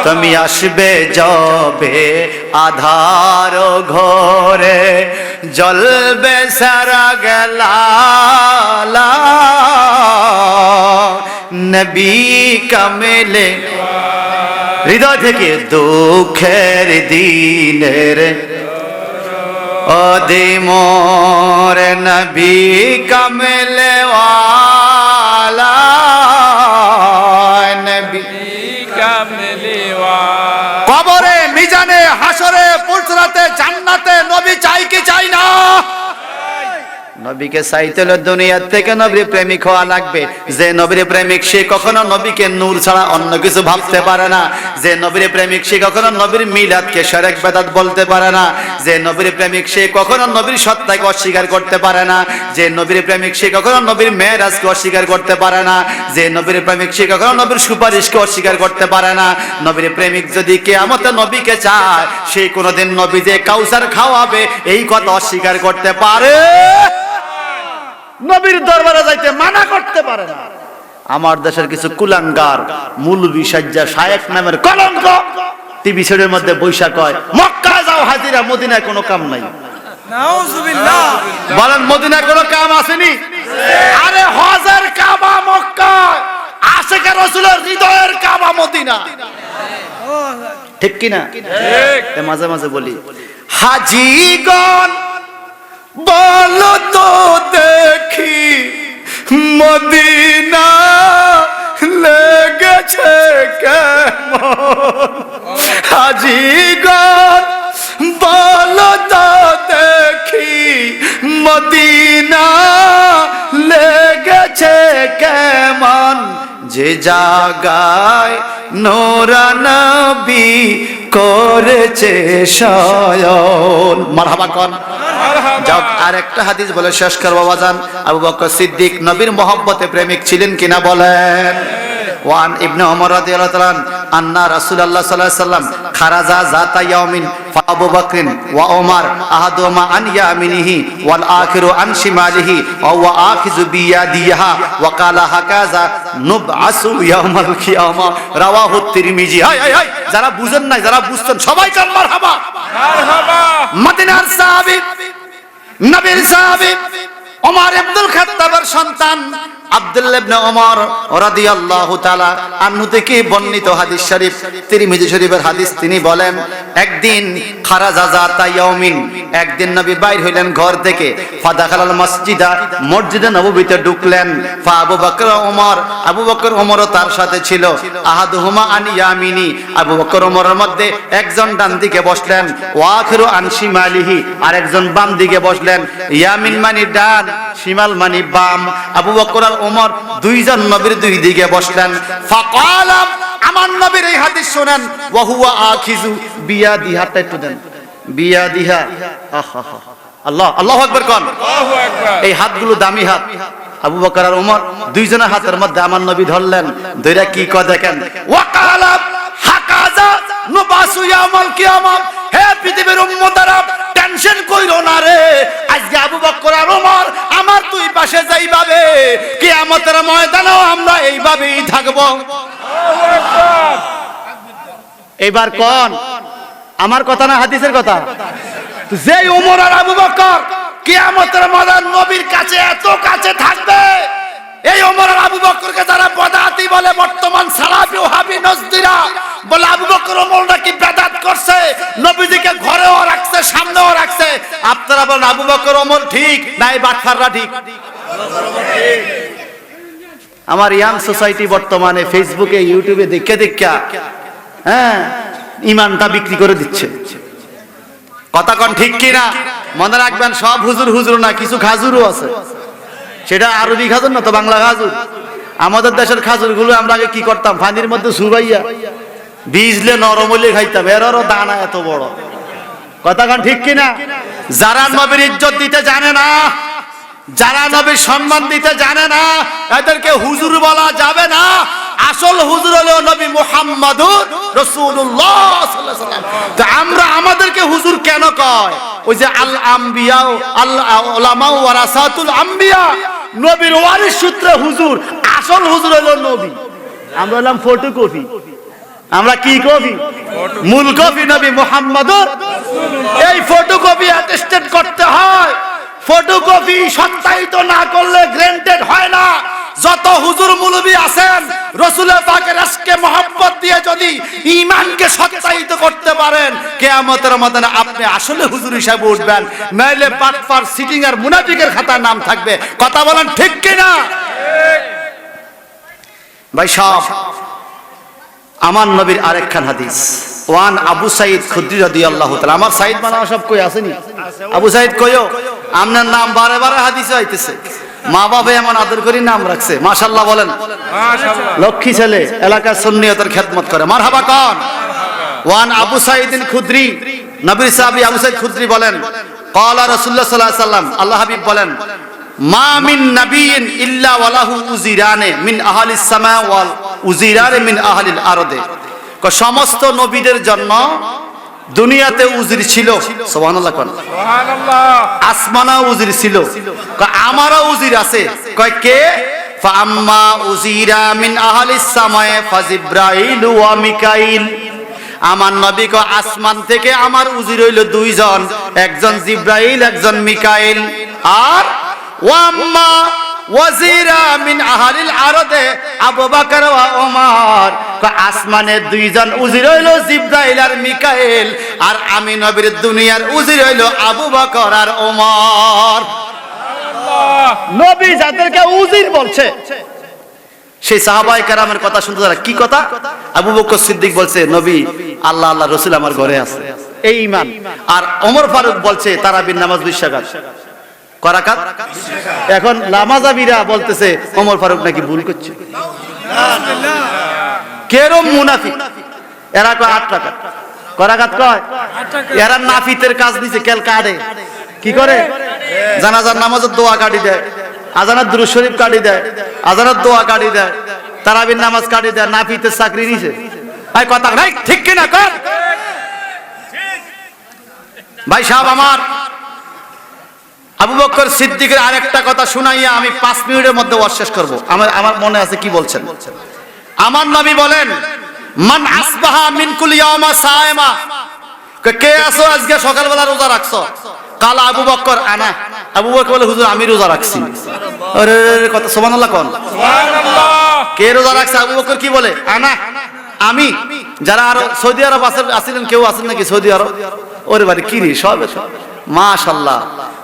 তুমি আসবে যবে আধার ঘরে জ্বলবে সারা গেলা। নবী কামেলে হৃদয় থেকে দুঃখের দিনের অদিমোর নবী কামেলে ওয়ালা নবী কবরে মিজানে হাসরে পুলসরাতে জান্নাতে নবী চাই কি চাই না? নবীকে চাইতে হলে দুনিয়ার থেকে নবীর প্রেমিক হওয়া লাগবে। যে নবীর প্রেমিক সে কখনো নবীকে নূর ছাড়া অন্য কিছু ভাবতে পারে না। যে নবীর প্রেমিক সে কখনো নবীর মিলাদকে শিরক বেদাত বলতে পারে না। যে নবীর প্রেমিক সে কখনো নবীর সত্তাকে অস্বীকার করতে পারে না। যে নবীর প্রেমিক সে কখনো নবীর মেরাজকে অস্বীকার করতে পারে না। যে নবীর প্রেমিক সে কখনো নবীর সুপারিশকে অস্বীকার করতে পারে না। নবীর প্রেমিক যদি কিয়ামতে নবীকে চায়, সে কোনোদিন নবী যে কাউসার খাওয়াবে এই কথা অস্বীকার করতে পারে, নবীর দরবারে যাইতে মানা করতে পারে না। আমার দেশের কিছু কুলাঙ্গার মুলবি সাজ্জা শায়েখ নামের কলঙ্ক টিভি সেটের মধ্যে বৈশাখ হয় মক্কা যাও হাজিরা, মদিনায় কোনো কাম নাই। নাউজুবিল্লাহ। বলেন মদিনায় কোনো কাম আসেনি? আরে হজের কাবা মক্কা, আশিকে রাসূলের হৃদয়ের কাবা মদিনা। ঠিক কি না? ঠিক। মাঝে মাঝে বলি হাজিগণ বলো তো দেখি মদিনা লেগেছে কেমন? হাজিগণ বলো তো দেখি মদিনা লেগেছে কেমন? যে জাগায় নূরা নবী করেছে শয়ন। মারহাবা কোন? যাও আরেকটা হাদিস বলে শেষ করব বাজান। আবু বকর সিদ্দিক নবীর মহব্বতে প্রেমিক ছিলেন কিনা বলেন? ওয়ান ইবনে ওমর রাদিয়াল্লাহু তাআলা আন্না রাসূলুল্লাহ সাল্লাল্লাহু আলাইহি ওয়াসাল্লাম খারাজা যাতা ইয়াউমিন ফা আবু বকর ওয়া ওমর আহাদুমা আন ইয়ামিনিহি ওয়াল আখিরু আন শিমালিহি ওয়া হুয়া আখিযু বিয়াদিহা ওয়া ক্বালা হাকাযা নুবআসু ইয়াউমাল কিয়ামা রাওয়াহু তিরমিজি। হাই হাই হাই, যারা বুঝেন না যারা বুঝছেন সবাই কান মারহাবা মারহাবা। মদিনার সাহাবী নবীর সাহাবী ওমর ইবনুল খাত্তাবের সন্তান আব্দুল্লাহ ইবনে ওমর রাদিয়াল্লাহু তাআলা আনহু থেকে বর্ণিত হাদিস শরীফ তিরমিজি শরীফের হাদিস। তিনি বলেন একদিন খারাজা যাতা ইয়াউমিন, একদিন নবী বাইর হইলেন ঘর থেকে। ফাদাখালাল মসজিদা, মসজিদে নববীতে ঢুকলেন। ফা আবু বকর ওমর, আবু বকর ওমরও তার সাথে ছিল। আহাদুহুমা আন ইয়ামিনি, আবু বকর ওমরের মধ্যে একজন ডান দিকে বসলেন। ওয়া আখিরু আন শিমালিহি, আরেকজন বাম দিকে বসলেন। ইয়ামিন মানে ডান, শিমাল মানে বাম। আবু বকর আর ওমর দুইজন নবীর দুই দিকে বসলেন। ফাকালা, আমার নবীর এই হাদিস শুনেন, ওয়া হুয়া আখিযু বিয়াদিহা, একটু দেন বিয়াদিহা। আহা আল্লাহ, আল্লাহু আকবার কোন? আল্লাহু আকবার। এই হাতগুলো দামি হাত। আবু বকর আর ওমর দুইজনের হাতের মধ্যে আমার নবী ধরলেন। ধরে কি কয় দেখেন, ওয়াকালা হাকাযা নুবাসু ইয়াউমাল কিয়ামা। হে পৃথিবীর উম্মতারা, টেনশন কইরো না রে, আজকে আবু বকর আর ওমর আমার দুই পাশে যাইবাবে, কিয়ামতের ময়দানেও আমরা এইভাবেই থাকব। আল্লাহু আকবার। এবার কোন আমার কথা না হাদিসের কথা? যে ওমর আর আবু বকর কিয়ামতের ময়দান নবীর কাছে এত কাছে থাকবে, এই ওমর আর আবু বকরকে যারা বদাতি বলে, বর্তমান সালাফি ওহাবি নজদিরা বলে আবু বকর ওমর নাকি বেদাত করছে, নবীজিকে ঘরেও রাখছে সামনেও রাখছে। আপনারা বলেন আবু বকর ওমর ঠিক না এই বাটখাররা ঠিক? আমার ইয়াং সোসাইটি বর্তমানে ফেসবুকে ইউটিউবে দেখে দেখা হ্যাঁ ইমানটা বিক্রি করে দিচ্ছে। কথা কোন ঠিক কিনা? মনে রাখবেন সব হুজুর হুজুর না, কিছু খাজুরও আছে। সেটা আরবি খাজুর না তো বাংলা খাজুর। আমাদের দেশের খাজুর গুলো আমরা আগে কি করতাম, পানির মধ্যে সুবাইয়া বীজলে নরম হইলে খাইতাম, এরও দানা এত বড়। কথা কোন ঠিক কিনা? যারা নবীর ইজ্জত দিতে জানে না, যারা নবীর সম্মান দিতে জানে না, এদেরকে হুজুর বলা যাবে না। আসল হুজুর হলো নবী মুহাম্মাদুর রাসূলুল্লাহ সাল্লাল্লাহু আলাইহি ওয়াসাল্লাম। তো আমরা আমাদেরকে হুজুর কেন কয়? ওই যে আল আম্বিয়া আল উলামা ওয়ারাসাতুল আম্বিয়া, নবীর ওয়ারিস সূত্রে হুজুর। আসল হুজুর হলো নবী, আমরা হলাম ফটোকপি। আমরা কি কপি? মূল কপি নবী মুহাম্মাদুর। এই ফটোকপি অ্যাটেস্টেড করতে হয়। ফটোকপি সত্যায়িত না করলে গ্রান্টেড হয় না। যত হুজুর মুলবি আছেন, রাসূলের পাকের আশকে মহব্বত দিয়ে যদি ঈমানকে সত্যায়িত করতে পারেন, কিয়ামতের ময়দানে আপনি আসলে হুজুর হিসেবে উঠবেন, নাইলে বাটপার সিটিং আর মুনাফিকের খাতায় নাম থাকবে। কথা বলেন ঠিক কি না? ভাই সাহেব, আমার নবীর আরেকখান হাদিস, ওয়ান আবু সাইদ খুদরি রাদিয়াল্লাহু তাআলা। আমার সাইদ মানে সব কই আসেনি? আবু সাইদ কইও, আপনার নাম বারে বারে হাদিসে আইতেছে। মা বাবা এমন আদর করি নাম রাখছে, মাশাআল্লাহ বলেন। মাশাআল্লাহ। লক্ষ্মী ছেলে, এলাকার সুন্নিয়তের খেদমত করে, মারহাবা কোন। ওয়ান আবু সাইদিন খুদরি, নবীর সাহাবী আবু সাইদ খুদরি বলেন, ক্বালা রাসূলুল্লাহ সাল্লাল্লাহু আলাইহি ওয়াসাল্লাম, আল্লাহ হাবিব বলেন, মা মিন নাবিয়্যিন ইল্লা ওয়ালাহু উজিরানে মিন আহলিস সামা ওয়াল উজিরানে মিন আহলিল আরদে। সমস্ত নবীদের জন্য দুনিয়াতে উজির ছিল, সুবহানাল্লাহ কোন। সুবহানাল্লাহ। আসমানা উজির ছিল, আমারও উজির আছে। কয় কে? ফাম্মা উজিরা মিন আহলিস সামায়ে ফাজিব্রাইল ওয়া মিকাইল। আমার নবী কো আসমান থেকে আমার উজির হইল দুইজন, একজন জিব্রাইল, একজন মিকাইল। আর ওয়াম্মা ওয়াজিরা মিন আহলিল আরদে আবু বকর ওয়া ওমর। আসমানের দুইজন উজির হইল জিব্রাইল আর মিকাইল, আর আমি নবীর দুনিয়ার উজির হইল আবু বকর আর ওমর। নবী যাদেরকে উজির বলছে, সেই সাহাবায়ে কেরামের কথা শুনতে তারা কি কথা? আবু বকর সিদ্দিক বলছে, নবী আল্লাহ আল্লাহ রাসূল আমার ঘরে আছে, এই ঈমান। আর ওমর ফারুক বলছে তারাবির নামাজ 20 রাকাত। করাকাত। এখন লামাজাবিরা বলতেছে ওমর ফারুক নাকি ভুল করছে। কেরম মুনাফিক, এরা কয় 8 রাকাত। করাকাত কয়? এরা নাফিতের কাজ নিছে, কেল কাটে। কি করে? জানাজার নামাজের দোয়া কাটি দেয়, আজানের দুরূদ শরীফ কাটি দেয়, আজানের দোয়া কাটি দেয়, তারাবির নামাজ কাটি দেয়, নাফিতের চাকরি নিছে। ভাই কথা নাই, ঠিক কিনা কর? ভাই সাহেব, আমার আবু বকর সিদ্দিকের আরেকটা কথা শুনাইয়া আমি 5 মিনিটের মধ্যে ওয়াজ শেষ করব। আমার মনে আছে কি বলছেন। আমার নবী বলেন, মান আসবাহা মিনকুল ইয়াওমা সায়মা। কে আছো আজকে সকালবেলা রোজা রাখছো? কালা আবু বকর, আনা। আবু বকর বলে, হুজুর আমি রোজা রাখছি। আরে কথা, সুবহানাল্লাহ কোন। সুবহানাল্লাহ। কে রোজা রাখছে? আবু বকর কি বলে? আনা, আমি। যারা আর সৌদি আরব আছিলেন, কেউ আছেন নাকি সৌদি আরব? ওরে বাড়ি কি রে, সব মাশাআল্লাহ,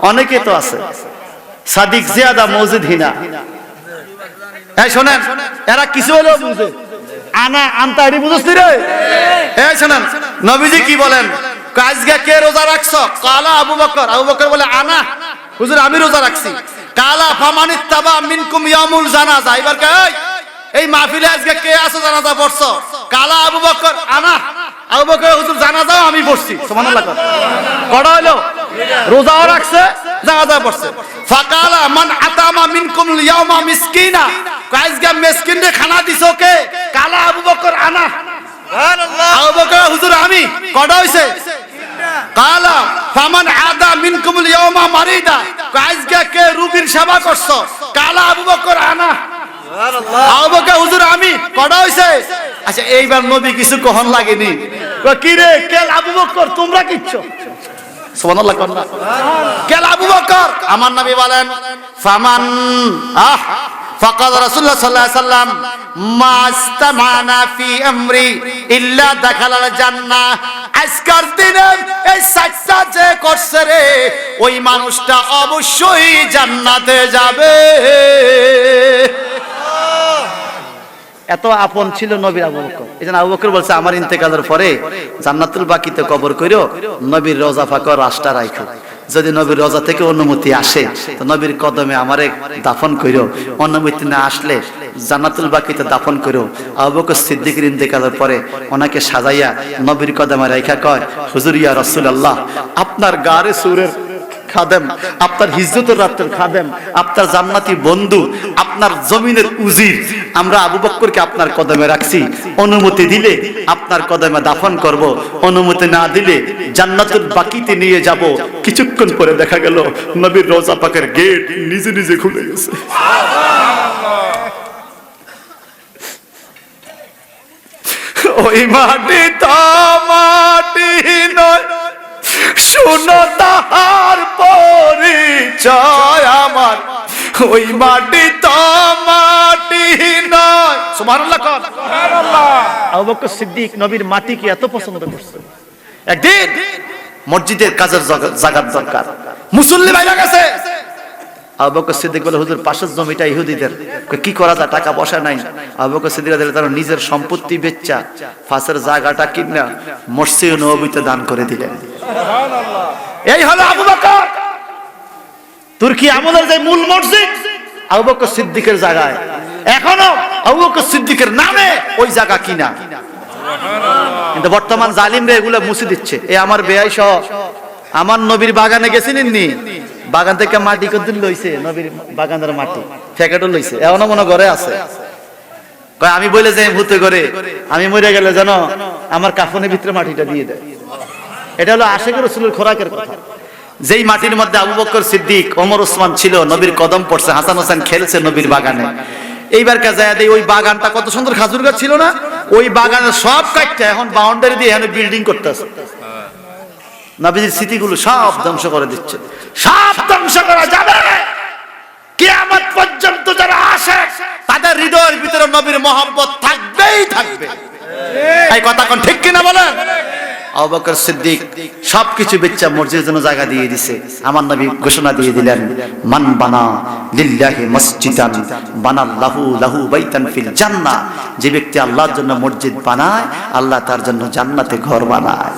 অনেকে তো আছে। সাদিক জিয়াদা মসজিদ হিনা। এই শোনেন, এরা কিছু হলেও বুঝে। আনা আনতা এটি বুঝছিস রে? এই শোনেন, নবীজি কি বলেন? আজকে কে রোজা রাখছো? কালা আবু বকর। আবু বকর বলে, আনা। হুজুর আমি রোজা রাখছি। কালা ফামানিত্তাবা মিনকুম ইয়ামুল জানাজা। এবার এই মাহফিলে আজকে কে আছো জানাজা পড়ছো? কালা আবু বকর, আনা। আবু বকর, হুজুর জানাজাও আমি পড়ছি। সুবহানাল্লাহ। কটা হলো? রোজাও রাখছে, জানাজা পড়ছে। ফাকালা মান আতামা মিনকুম ইয়াউমা মিসকিনা। আজকে মিসকিনরে খানা দিছো কে? কালা আবু বকর, আনা। সুবহানাল্লাহ। আবু বকর, হুজুর আমি। কটা হইছে? কালা ফামান আদা মিনকুম ইয়াউমা মারিদা। আজকে কে রোগীর সেবা করছো? কালা আবু বকর, আনা। সুবহানাল্লাহ। আবু বকর, হুজুর আমি। কটা হইছে? আচ্ছা, এইবার নবী কিছু কহন লাগেনি। কি রে, কেল আবু বকর, তোমরা কিচ্ছু। সুবহানাল্লাহ কোন না? কেল আবু বকর। আমার নবী বলেন, ফামান ফাকাদ রাসূলুল্লাহ সাল্লাল্লাহু আলাইহি ওয়াসাল্লাম মাস্তামানা ফি আমরি ইল্লা দাখালাল জান্নাহ। আজকের দিনে এই সাজদা যে করছে রে, ওই মানুষটা অবশ্যই জান্নাতে যাবে। এত আপন ছিল নবীর আবু বকর। এজন্য আবু বকর বলছে, আমার ইন্তেকালের পরে জান্নাতুল বাকিতে কবর কইরো, নবীর রওজা ফাঁকা রাস্তা রাখো। যদি নবীর রওজা থেকে অনুমতি আসে তো নবীর কদমে আমারে দাফন কইরো, অনুমতি না আসলে জান্নাতুল বাকিতে দাফন কইরো। আবু বকর সিদ্দিকের ইন্তেকালের পরে ওনাকে সাজাইয়া নবীর কদমে রাখা কয়, হুজুর ইয়া রাসূলুল্লাহ, আপনার গারে সুরের খাদেম, আপনার হিজরতের রাতের খাদেম, আপনার জান্নাতি বন্ধু, আপনার জমিনের উজির, আমরা আবু বকরকে আপনার কদমে রাখছি। অনুমতি দিলে আপনার কদমে দাফন করব, অনুমতি না দিলে জান্নাতুল বাকিতে নিয়ে যাব। কিছুক্ষণ পরে দেখা গেল নবীর রওজা পাকের গেট নিজে নিজে খুলে গেছে। ওই মাটি তো মাটি নয়, শুনো তাহার পরিচয় আমার। ওই মাটি তো মাটি নয়। সুবহানাল্লাহ কর। আবু বকর সিদ্দিক নবীর মাটিকে এত পছন্দ করছে, একদিন মসজিদের কাজের জায়গার দরকার, মুসল্লি বাইরে গেছে। আবু বকর সিদ্দিক বলে, হুজুর পাশের জমিটা ইহুদিদের, কি করা যায়, টাকা পয়সা নাই। আবু বকর সিদ্দিক তারা নিজের সম্পত্তি বেচা পাশের জায়গাটা কিনা মসজিদ নববীতে দান করে দিলেন। এই হলো আবু বকর। তুর্কি আমলের যে মূল মসজিদ আবু বকর সিদ্দিকের জায়গায়, এখনো আবু বকর সিদ্দিকের নামে ওই জায়গা কিনা। কিন্তু বর্তমান জালিমরা এগুলো মুছে দিচ্ছে। এই আমার বেয়াই সহ আমার নবীর বাগানে গেছিলেন নি, বাগান থেকে মাটি কত লইছে, নবীর বাগানের মাটি ফেকেটও লইছে, এখনো মনে ঘরে আছে। আমি বলে যাই ভূতে করে, আমি মরে গেলে জানো আমার কাফনের ভিতরে মাটিটা দিয়ে দেয়। এটা হলো আশিকের রাসূলের খোরাকের কথা। যেই মাটির মধ্যে আবু বকর সিদ্দিক, ওমর ওসমান ছিল, নবীর কদম পড়ছে, হাসান হোসেন খেলছে নবীর বাগানে। এইবার কাজে ওই বাগানটা কত সুন্দর খাজুর গাছ ছিল না, ওই বাগানের সব কাটটা এখন বাউন্ডারি দিয়ে এখানে বিল্ডিং করতেছে। নবীর স্মৃতিগুলো সব ধ্বংস করে দিচ্ছে। সব ধ্বংস করা যাবে, কিয়ামত পর্যন্ত যারা আসে তাদের হৃদয়ের ভিতরে নবীর মহব্বত থাকবেই থাকবে। এই কথা কোন ঠিক কিনা বলেন? আবু বকর সিদ্দিক সবকিছু বেচা মসজিদের জন্য জায়গা দিয়ে দিছে। আমার নবী ঘোষণা দিয়ে দিলেন, মান বানা লিল্লাহি মসজিদান বানাল্লাহু লাহু বাইতান ফিল জান্নাহ। যে ব্যক্তি আল্লাহর জন্য মসজিদ বানায়, আল্লাহ তার জন্য জান্নাতে ঘর বানায়।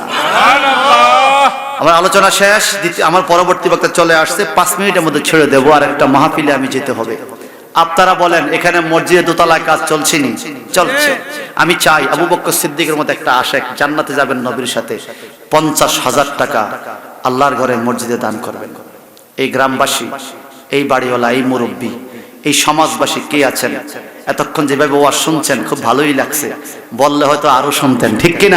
আমার আলোচনা শেষ, আমার পরবর্তী বক্তা চলে আসছে, 5 মিনিটের মধ্যে ছেড়ে দেবো, আর একটা মাহফিলে আমি যেতে হবে। আপনারা বলেন এখানে মসজিদে দোতলায় কাজ চলছে নি? চলছে। আমি চাই আবু বকর সিদ্দিকের মতো একটা আশেক জান্নাতে যাবেন নবীর সাথে, 50,000 টাকা আল্লাহর ঘরে মসজিদে দান করবেন। এই গ্রামবাসী, এই বাড়িওয়ালা, এই মুরব্বী, এই সমাজবাসী কে আছেন এতক্ষণ যেভাবে ওয়াজ শুনছেন, খুব ভালোই লাগছে, বললে হয়তো আরো শুনতেন, ঠিক কিনা?